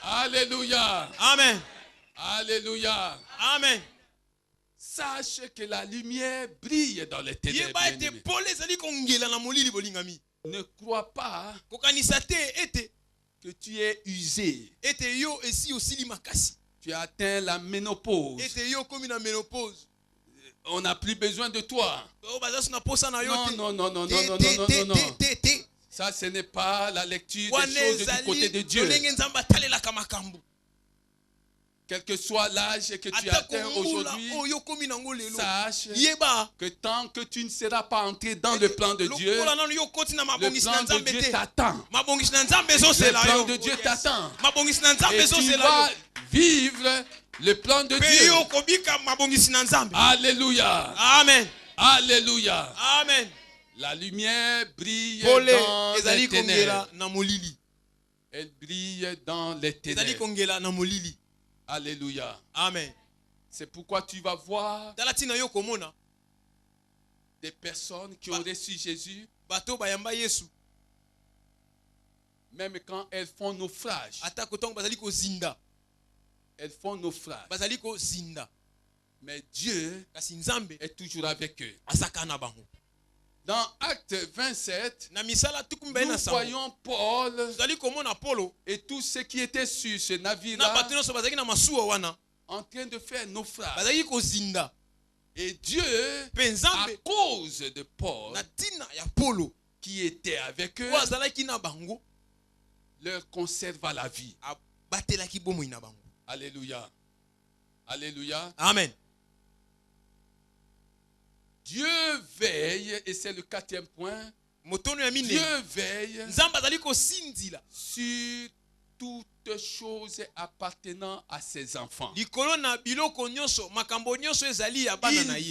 Alléluia. Amen. Alléluia. Amen. Sache que la lumière brille dans les ténèbres. Ne crois pas que tu es usé. Tu as atteint la ménopause. On n'a plus besoin de toi. Non. Ça, ce n'est pas la lecture des choses du côté de Dieu. Quel que soit l'âge que tu atteins aujourd'hui, sache que tant que tu ne seras pas entré dans le plan de Dieu, le plan de Dieu t'attend. Le plan de Dieu t'attend. Et tu vas vivre le plan de Dieu. Alléluia. Amen. Alléluia. Amen. La lumière brille dans les ténèbres. Elle brille dans les ténèbres. Alléluia. Amen. C'est pourquoi tu vas voir des personnes qui ont reçu Jésus, même quand elles font naufrage. Elles font naufrage. Mais Dieu est toujours avec eux. Dans Acte 27, nous voyons Paul et tous ceux qui étaient sur ce navire-là en train de faire naufrage. Et Dieu, à cause de Paul, qui était avec eux, leur conserva la vie. Alléluia. Alléluia. Amen. Dieu veille, et c'est le 4e point. Dieu veille sur toutes choses appartenant à ses enfants. Il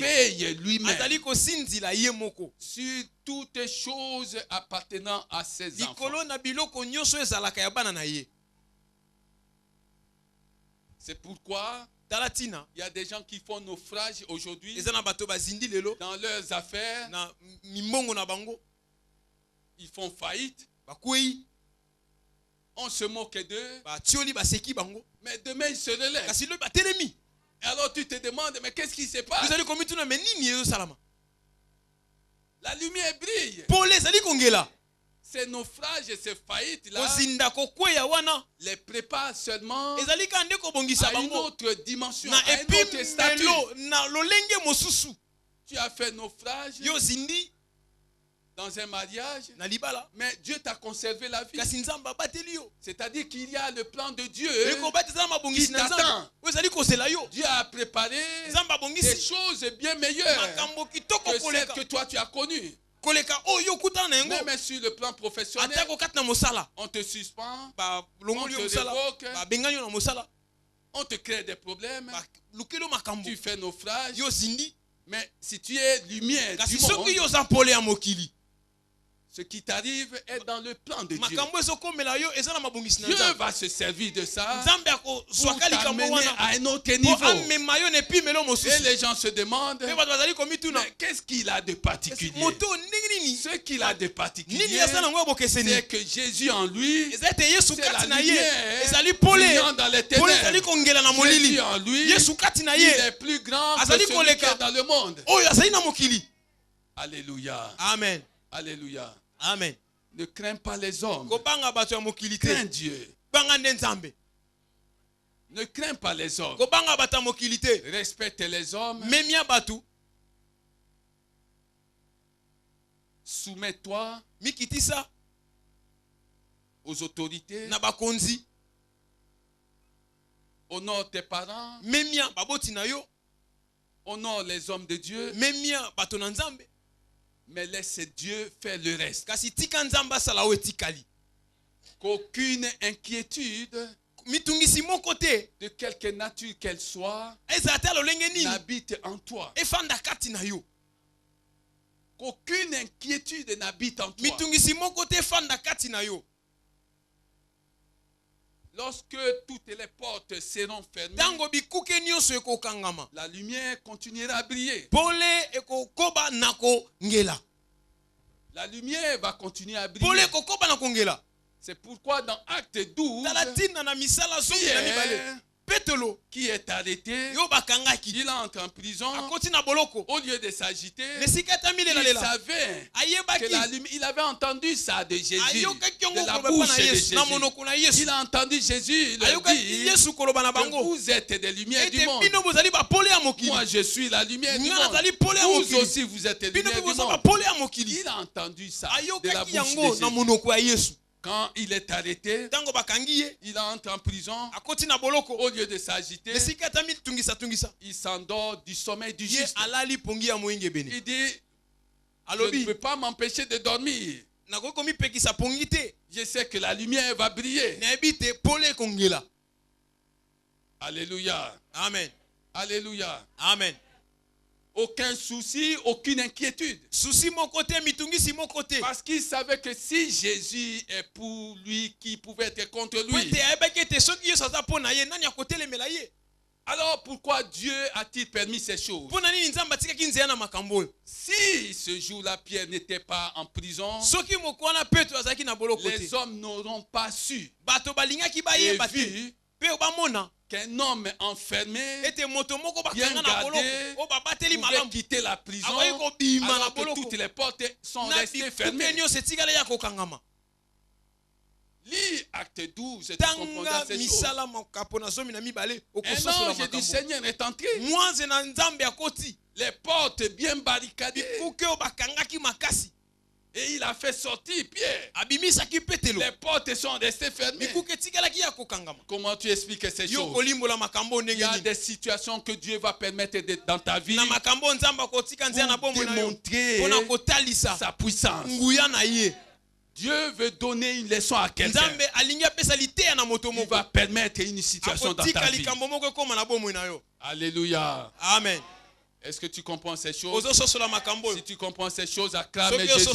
veille lui-même sur toutes choses appartenant à ses enfants. C'est pourquoi il y a des gens qui font naufrage aujourd'hui dans leurs affaires. Ils font faillite. On se moque d'eux. Mais demain ils se relèvent. Alors tu te demandes, mais qu'est-ce qui se passe? La lumière brille. Ces naufrages et ces faillites-là les préparent seulement à une autre dimension, à un autre statut. Tu as fait naufrage dans un mariage, mais Dieu t'a conservé la vie. C'est-à-dire qu'il y a le plan de Dieu qui t'attend. Dieu a préparé des choses bien meilleures que celles que toi tu as connues. Même sur le plan professionnel, on te suspend, on te révoque, on te crée des problèmes, tu fais naufrage. Mais si tu es lumière du monde, ce qui t'arrive est dans le plan de Dieu. Dieu va se servir de ça pour t'amener à un autre niveau. Et les gens se demandent, mais qu'est-ce qu'il a de particulier? Ce qu'il a de particulier, c'est que Jésus en lui, c'est la lumière brillant dans les ténèbres. Jésus en lui, il est plus grand que celui qui est dans le monde. Alléluia. Amen. Alléluia. Amen. Ne crains pas les hommes. Crains Dieu. Ne crains pas les hommes. Respecte les hommes. Soumets-toi aux autorités. Honore tes parents. Honore les hommes de Dieu. Mais laisse Dieu faire le reste. Qu'aucune inquiétude de quelque nature qu'elle soit n'habite en toi. Qu'aucune inquiétude n'habite en toi. Lorsque toutes les portes seront fermées, la lumière continuera à briller. La lumière va continuer à briller. C'est pourquoi dans Acte 12, Pierre, qui est arrêté, il entre en prison. Au lieu de s'agiter, il savait que la lumière, il avait entendu ça de Jésus, de la bouche de Jésus. Il a entendu Jésus leur dire que vous êtes des lumières du monde. Moi je suis la lumière du monde. Vous aussi vous êtes les lumières du monde. Il a entendu ça de la bouche de Jésus. Quand il est arrêté, il entre en prison. Au lieu de s'agiter, il s'endort du sommeil du juste. Il dit, je ne peux pas m'empêcher de dormir. Je sais que la lumière va briller. Alléluia. Amen. Alléluia. Amen. Aucun souci, aucune inquiétude. Parce qu'il savait que si Jésus est pour lui, qui pouvait être contre lui? Alors pourquoi Dieu a-t-il permis ces choses? Si ce jour-là Pierre n'était pas en prison, les hommes n'auront pas su et vu qu'un homme enfermé, bien gardé, pouvait quitter la prison alors que toutes les portes sont restées fermées. Lis Acte 12 et tu comprendras ces choses. Un ange du Seigneur est entré. Les portes bien barricadées. Et il a fait sortir Pierre. Les portes sont restées fermées. Comment tu expliques ces choses? Il y a des situations que Dieu va permettre dans ta vie pour démontrer sa puissance. Dieu veut donner une leçon à quelqu'un. Il va permettre une situation dans ta vie. Alléluia. Amen. Est-ce que tu comprends ces choses? Si tu comprends ces choses, acclame Jésus.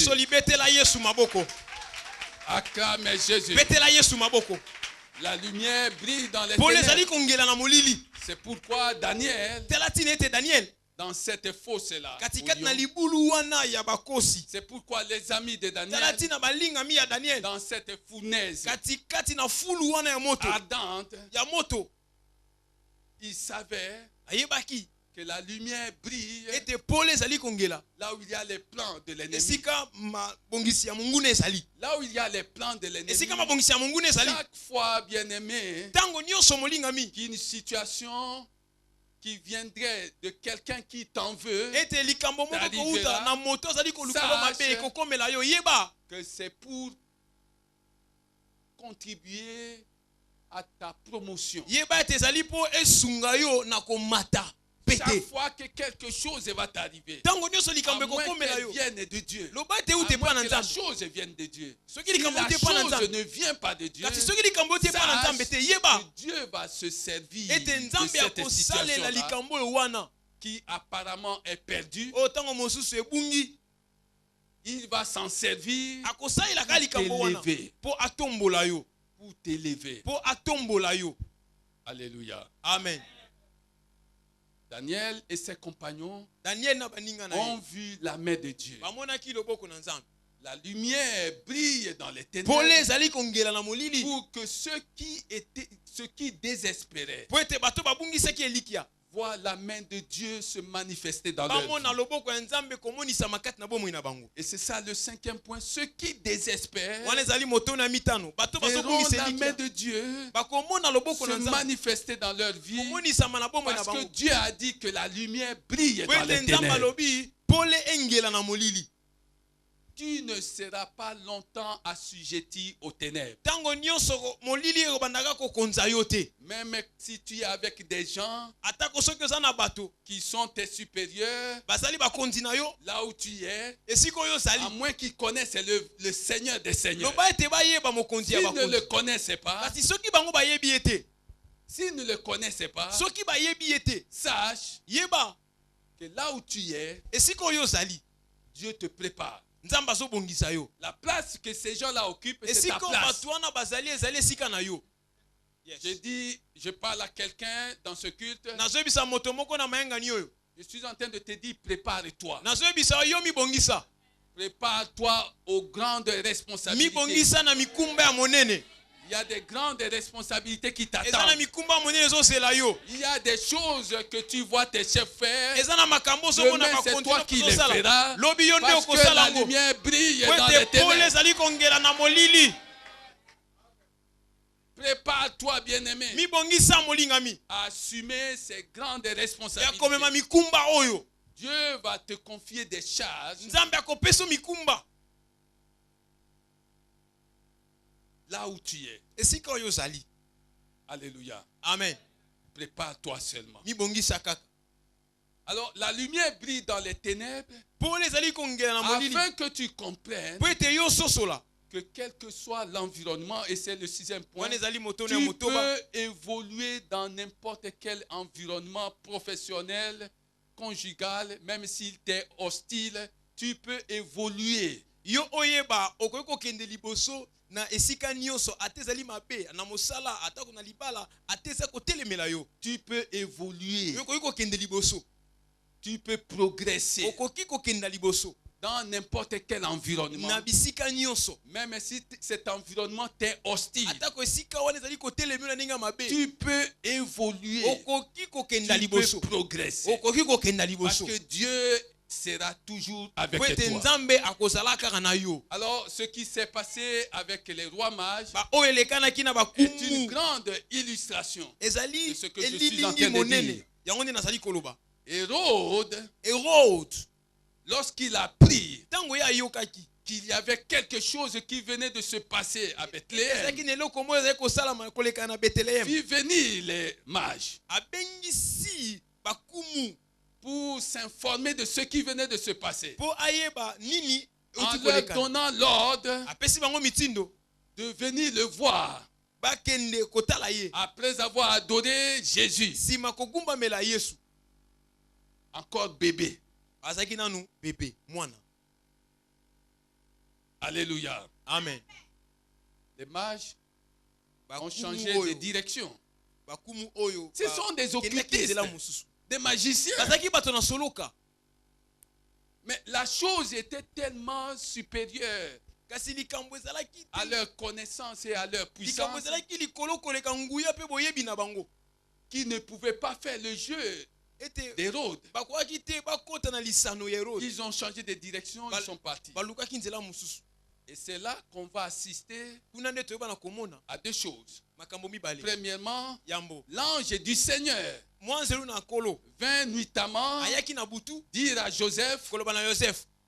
Acclame Jésus. La lumière brille dans les ténèbres. C'est pourquoi Daniel, dans cette fosse-là, c'est pourquoi les amis de Daniel, dans cette fournaise ardente, ils savaient que la lumière brille là où il y a les plans de l'ennemi. Là où il y a les plans de l'ennemi, chaque fois, bien-aimé, qu'une situation qui viendrait de quelqu'un qui t'en veut que c'est pour contribuer à ta promotion. Chaque fois que quelque chose va t'arriver, à moins qu'elle vienne de Dieu, à moins que la chose vienne de Dieu, si la chose ne vient pas de Dieu, sache que Dieu va se servir de cette situation-là qui apparemment est perdue. Il va s'en servir pour t'élever. Alléluia. Amen. Daniel et ses compagnons ont vu la main de Dieu. La lumière brille dans les ténèbres pour que ceux qui désespéraient voient la main de Dieu se manifester dans leur vie. Et c'est ça le 5e point. Ceux qui désespèrent verront la main de Dieu se manifester dans leur vie, parce que Dieu a dit que la lumière brille dans les ténèbres. Tu ne seras pas longtemps assujetti aux ténèbres. Même si tu es avec des gens qui sont tes supérieurs, là où tu es, à moins qu'ils connaissent le Seigneur des Seigneurs. S'ils ne le connaissaient pas, sache que là où tu es, Dieu te prépare. La place que ces gens-là occupent, c'est ta place. Je parle à quelqu'un dans ce culte. Je suis en train de te dire, prépare-toi. Prépare-toi aux grandes responsabilités. Il y a des grandes responsabilités qui t'attendent. Il y a des choses que tu vois tes chefs faire. Demain, c'est toi qui les feras. Parce que la lumière brille dans les ténèbres. Prépare-toi, bien-aimé, à assumer ces grandes responsabilités. Dieu va te confier des charges. Là où tu es. Alléluia. Amen. Prépare-toi seulement. Alors, la lumière brille dans les ténèbres afin que tu comprennes que quel que soit l'environnement, et c'est le 6e point, tu peux évoluer dans n'importe quel environnement professionnel, conjugal, même s'il t'est hostile, tu peux évoluer. Yo oyeba okoyeko kende liboso na esika nyonso atezali mabe na mosala atako na libala ateza kotelemela yo. Tu peux évoluer. Yo koyeko kende liboso. Tu peux progresser. Okoki kokenda liboso. Dans n'importe quel environnement. Na bisika nyonso. Même si cet environnement t'est hostile. Atako esika wana ezali kotelemela ninga mabe. Tu peux évoluer. Okoki kokenda liboso. Tu peux progresser. Okoki kokenda liboso. Parce que Dieu sera toujours avec toi. Alors, ce qui s'est passé avec les rois mages est une grande illustration de ce que je suis en train de dire. Hérode, lorsqu'il a appris qu'il y avait quelque chose qui venait de se passer à Bethléem, fit venir les mages pour s'informer de ce qui venait de se passer, en leur donnant l'ordre de venir le voir après avoir adoré Jésus, encore bébé. Alléluia. Amen. Les mages ont changé de direction. Ce sont des occultistes, des magiciens. Mais la chose était tellement supérieure à leur connaissance et à leur puissance qu'ils ne pouvaient pas faire le jeu d'Hérode. Ils ont changé de direction, ils sont partis. Et c'est là qu'on va assister à deux choses. Premièrement, l'ange du Seigneur vint nuitamment dire à Joseph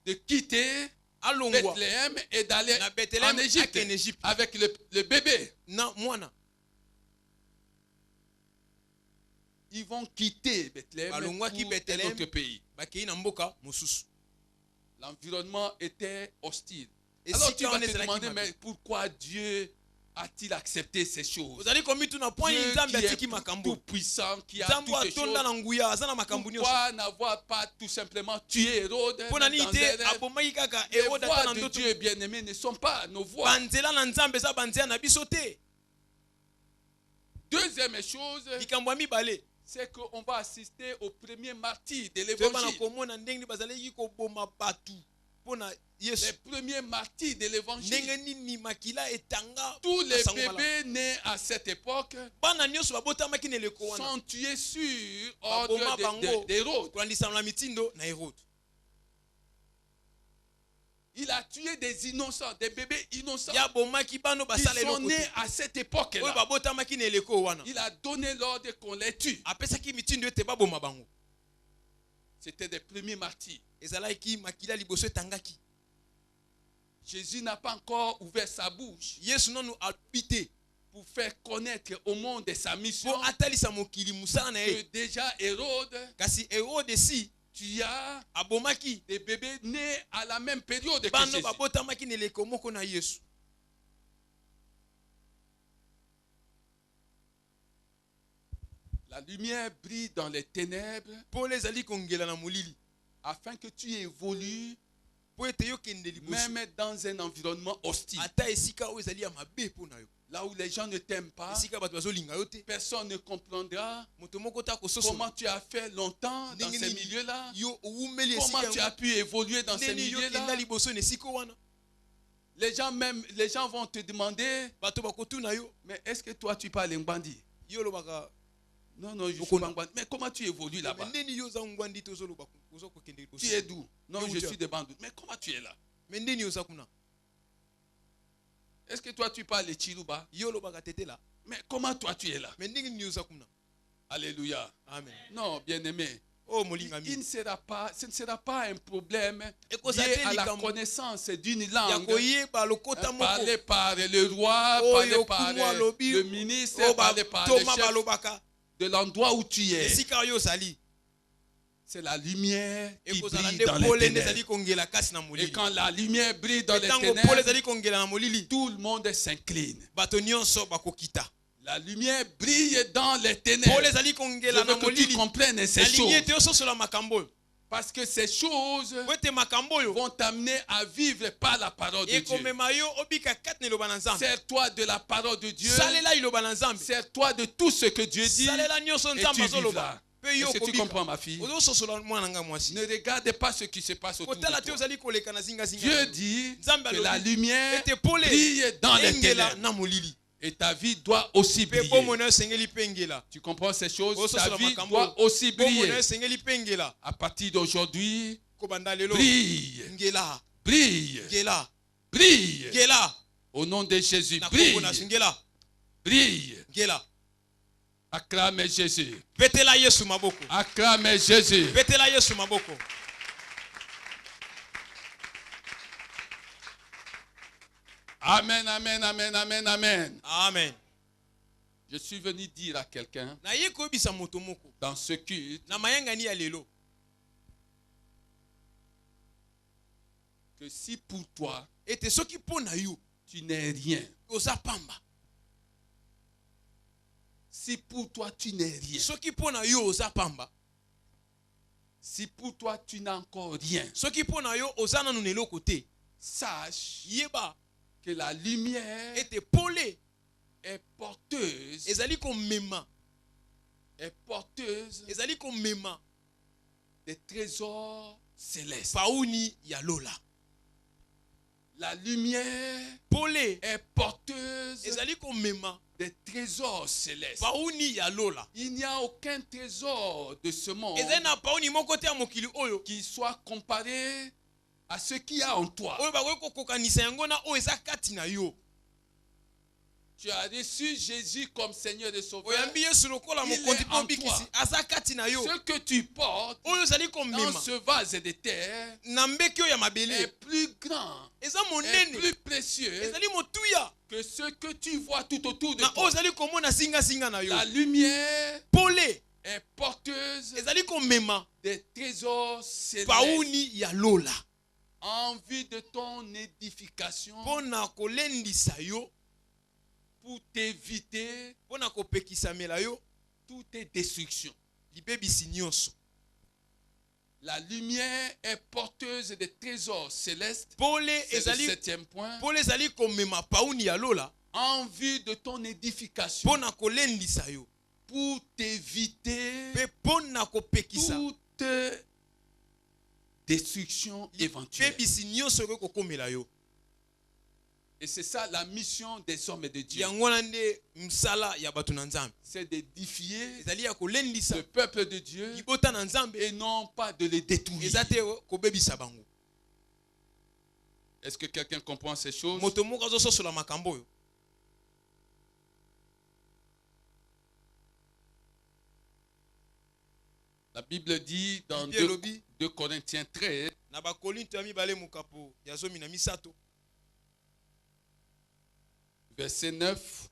de quitter Bethléem et d'aller en Égypte avec le bébé. Ils vont quitter Bethléem pour un autre pays. L'environnement était hostile. Alors tu vas te demander, mais pourquoi Dieu a-t-il accepté ces choses? Dieu qui est tout puissant, qui a toutes choses. Pourquoi n'avoir pas tout simplement tué Hérode? Les voix de Dieu bien-aimé ne sont pas nos voix. Deuxième chose, c'est qu'on va assister au premier martyr de l'évangile. Les premiers martyrs de l'évangile. Tous les bébés nés à cette époque sont tués sur ordre d'Hérode. Il a tué des innocents, des bébés innocents qui sont nés à cette époque-là. Il a donné l'ordre qu'on les tue. C'était des premiers martyrs. Jésus n'a pas encore ouvert sa bouche pour faire connaître au monde sa mission. Que déjà Hérode, tu as des bébés nés à la même période que Jésus. La lumière brille dans les ténèbres afin que tu évolues même dans un environnement hostile. Là où les gens ne t'aiment pas, personne ne comprendra comment tu as fait longtemps dans ces milieux-là, comment tu as pu évoluer dans ces milieux-là. Les gens vont te demander, mais est-ce que toi tu parles Ngbandi? Non, je suis pas Ngbandi. Mais comment tu évolues là-bas? Tu es d'où? Non, je suis de Bandou. Mais comment tu es là? Est-ce que toi tu parles Chiluba? Mais comment toi tu es là? Alléluia. Amen. Non, bien-aimé. Ce ne sera pas un problème lié à la connaissance d'une langue parlée par le roi, parlée par le ministre, parlée par le chef de l'endroit où tu es. C'est la lumière qui brille dans les ténèbres. Et quand la lumière brille dans les ténèbres, tout le monde s'incline. La lumière brille dans les ténèbres. Je veux que tu comprennes ces choses. Parce que ces choses vont t'amener à vivre par la parole de Dieu. Sers-toi de la parole de Dieu. Sers-toi de tout ce que Dieu dit. Et tu vivras. Est-ce que tu comprends, ma fille? Ne regarde pas ce qui se passe autour de toi. Dieu dit que la lumière brille dans les ténèbres. Et ta vie doit aussi briller. Tu comprends ces choses? Ta vie doit aussi briller. À partir d'aujourd'hui, brille. Brille. Brille. Au nom de Jésus, brille. Brille. Acclame Jésus. Acclame Jésus. Amen, amen, amen, amen, amen. Amen. Je suis venu dire à quelqu'un dans ce culte que si pour toi tu n'es rien, si pour toi tu n'es rien, si pour toi tu n'as encore rien, sache que la lumière est porteuse, des trésors célestes. La lumière est porteuse des trésors célestes. Il n'y a aucun trésor de ce monde qui soit comparé à ce qu'il y a en toi. Tu as reçu Jésus comme Seigneur et Sauveur. Il est en toi. Ce que tu portes dans ce vase de terre est plus grand, est plus précieux que ce que tu vois tout autour de toi. La lumière est porteuse des trésors célestes en vue de ton édification, pour t'éviter toutes tes destructions. La lumière est porteuse des trésors célestes. C'est le 7e point. En vue de ton édification, pour t'éviter toute destruction éventuelle. Et c'est ça la mission des hommes et de Dieu. C'est d'édifier le peuple de Dieu et non pas de les détruire. Est-ce que quelqu'un comprend ces choses? La Bible dit dans 2 Corinthiens 13, verset 9,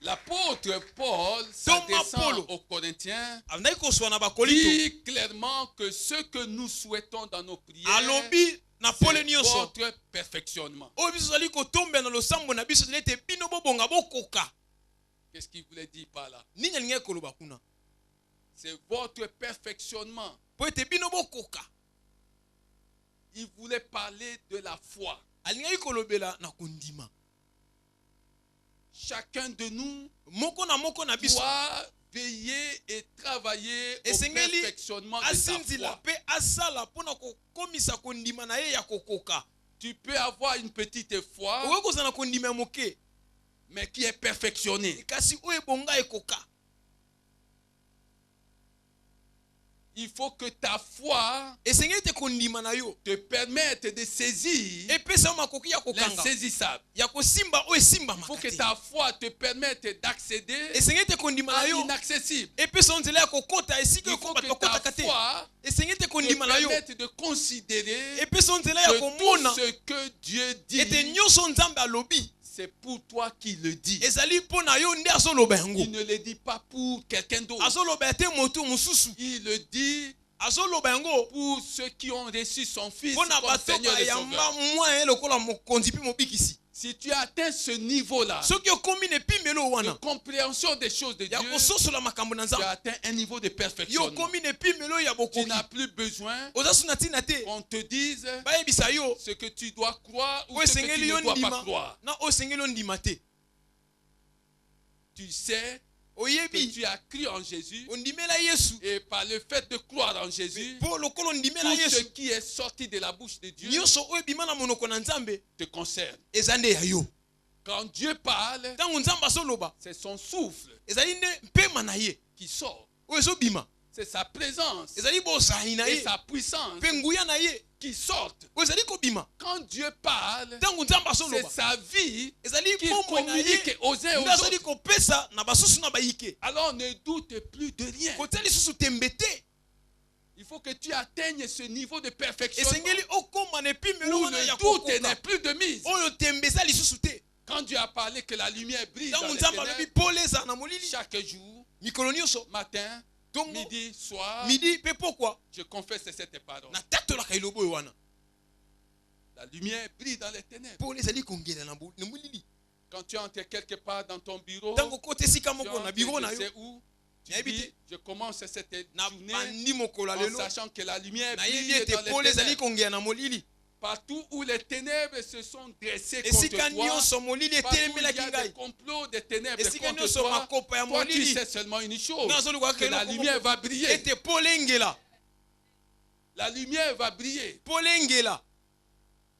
l'apôtre Paul, s'adressant aux Corinthiens, dit clairement que ce que nous souhaitons dans nos prières, c'est votre perfectionnement. Qu'est-ce qu'il voulait dire par là? C'est votre perfectionnement. Il voulait parler de la foi. Chacun de nous doit veiller et travailler au perfectionnement de sa foi. Tu peux avoir une petite foi, mais qui est perfectionnée. Il faut que ta foi te permette de saisir l'insaisissable. Il faut que ta foi te permette d'accéder à l'inaccessible. Il faut que ta foi te permette de considérer que tout ce que Dieu dit, c'est pour toi qui le dit. Il ne le dit pas pour quelqu'un d'autre. Il le dit pour ceux qui ont reçu son Fils comme Seigneur et Sauveur. Si tu as atteint ce niveau-là de compréhension des choses de Dieu, tu as atteint un niveau de perfection. Tu n'as plus besoin qu'on te dise ce que tu dois croire ou ce que tu ne dois pas croire. Tu sais que tu as cru en Jésus et par le fait de croire en Jésus, tout ce qui est sorti de la bouche de Dieu te concerne. Quand Dieu parle, c'est son souffle qui sort. C'est sa présence et sa puissance qui sortent. Quand Dieu parle, c'est sa vie qui communique aux uns et aux autres. Alors ne doute plus de rien. Il faut que tu atteignes ce niveau de perfection où le doute n'est plus de mise. Quand Dieu a parlé que la lumière brille dans les ténèbres, chaque jour, matin, midi, soir, je confesse cette parole. La lumière brille dans les ténèbres. Quand tu entres quelque part dans ton bureau, tu sais où, tu dis, je commence cette journée en sachant que la lumière brille dans les ténèbres. Partout où les ténèbres se sont dressées contre toi, partout où il y a des complots des ténèbres contre toi, toi tu sais seulement une chose, que la lumière va briller. La lumière va briller.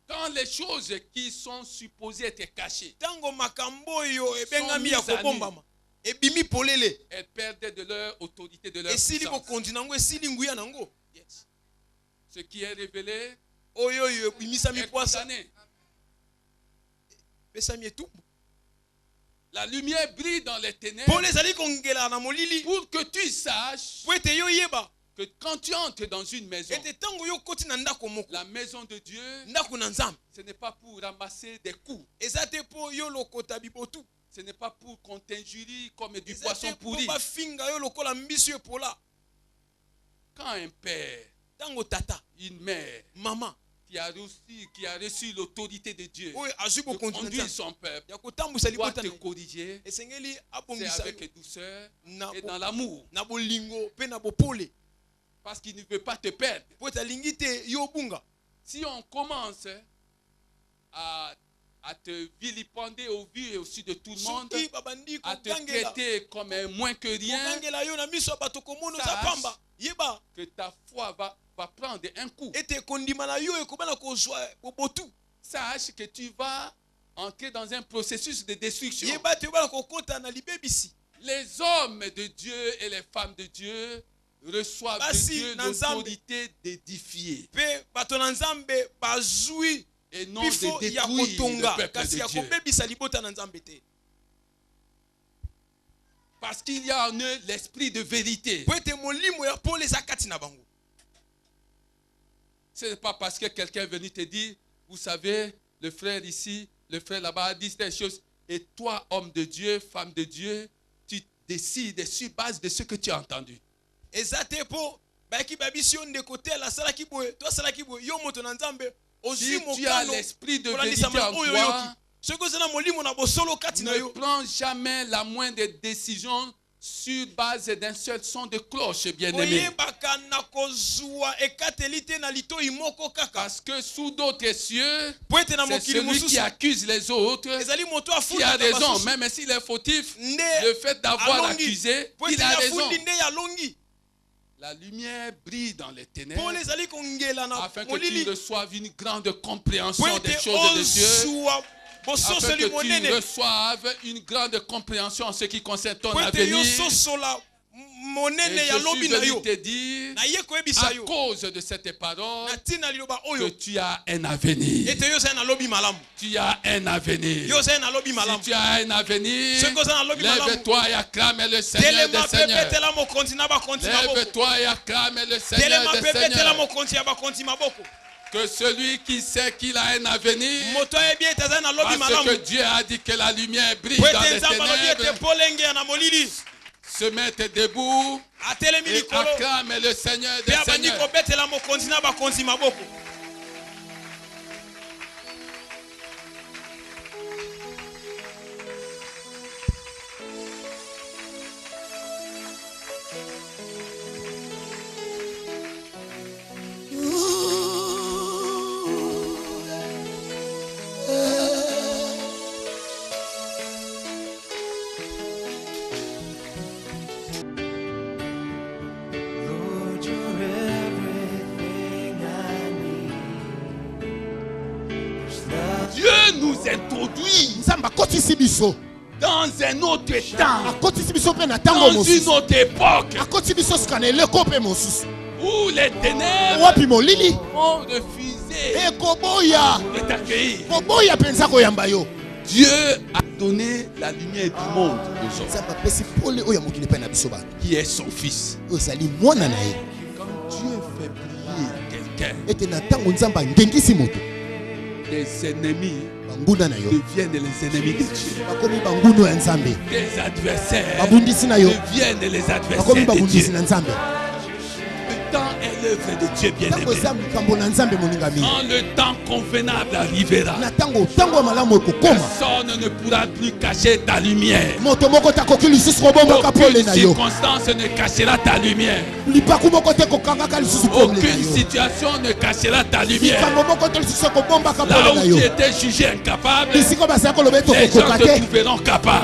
Quand les choses qui sont supposées être cachées sont mises à nu, elles perdent de leur autorité, de leur puissance. Yes. Ce qui est révélé est condamné. La lumière brille dans les ténèbres pour que tu saches que quand tu entres dans une maison, la maison de Dieu, ce n'est pas pour ramasser des coups. Ce n'est pas pour qu'on t'injurie comme du poisson pourri. Quand un père, une mère, maman, qui a reçu l'autorité de Dieu de conduire son peuple, doit te corriger, c'est avec douceur et dans l'amour. Parce qu'il ne veut pas te perdre. Si on commence à te vilipender au vu et au su de tout le monde, à te traiter comme moins que rien, sache que ta foi va prendre un coup. Sache que tu vas entrer dans un processus de destruction. Les hommes de Dieu et les femmes de Dieu reçoivent de Dieu l'autorité d'édifier et non de détruire le peuple de Dieu. Parce qu'il y a en eux l'esprit de vérité. Ce n'est pas parce que quelqu'un est venu te dire, vous savez, le frère ici, le frère là-bas dit des choses, et toi, homme de Dieu, femme de Dieu, tu décides sur base de ce que tu as entendu. Si tu as l'esprit de vérité en toi, ne prends jamais la moindre décision sur base d'un seul son de cloche, bien-aimé. Parce que sous d'autres cieux, c'est celui qui accuse les autres qui a raison. Même s'il est fautif, le fait d'avoir accusé, il a raison. La lumière brille dans les ténèbres afin que tu reçoives une grande compréhension des choses de Dieu. Afin que tu reçoives une grande compréhension en ce qui concerne ton avenir. Et je suis venu te dire, à cause de cette parole, que tu as un avenir. Tu as un avenir. Si tu as un avenir, lève-toi et acclame le Seigneur des Seigneurs. Lève-toi et acclame le Seigneur des Seigneurs. Que celui qui sait qu'il a un avenir, parce que Dieu a dit que la lumière brille dans les ténèbres, se mette debout et acclame le Seigneur des Seigneurs. dans un autre temps, Dans dans une autre époque, où les ténèbres ont refusé de t'accueillir. Dieu a donné la lumière du monde aux hommes, qui est son fils. Quand Dieu fait briller quelqu'un, les ennemis deviennent les ennemis de Dieu. Les adversaires deviennent les adversaires de Dieu. Le temps est l'œuvre de Dieu bien-aimé. Quand le temps convenable arrivera, personne ne pourra plus cacher ta lumière. Aucune circonstance ne cachera ta lumière. Aucune situation ne cachera ta lumière. Là où tu étais jugé incapable, les gens te trouveront capable.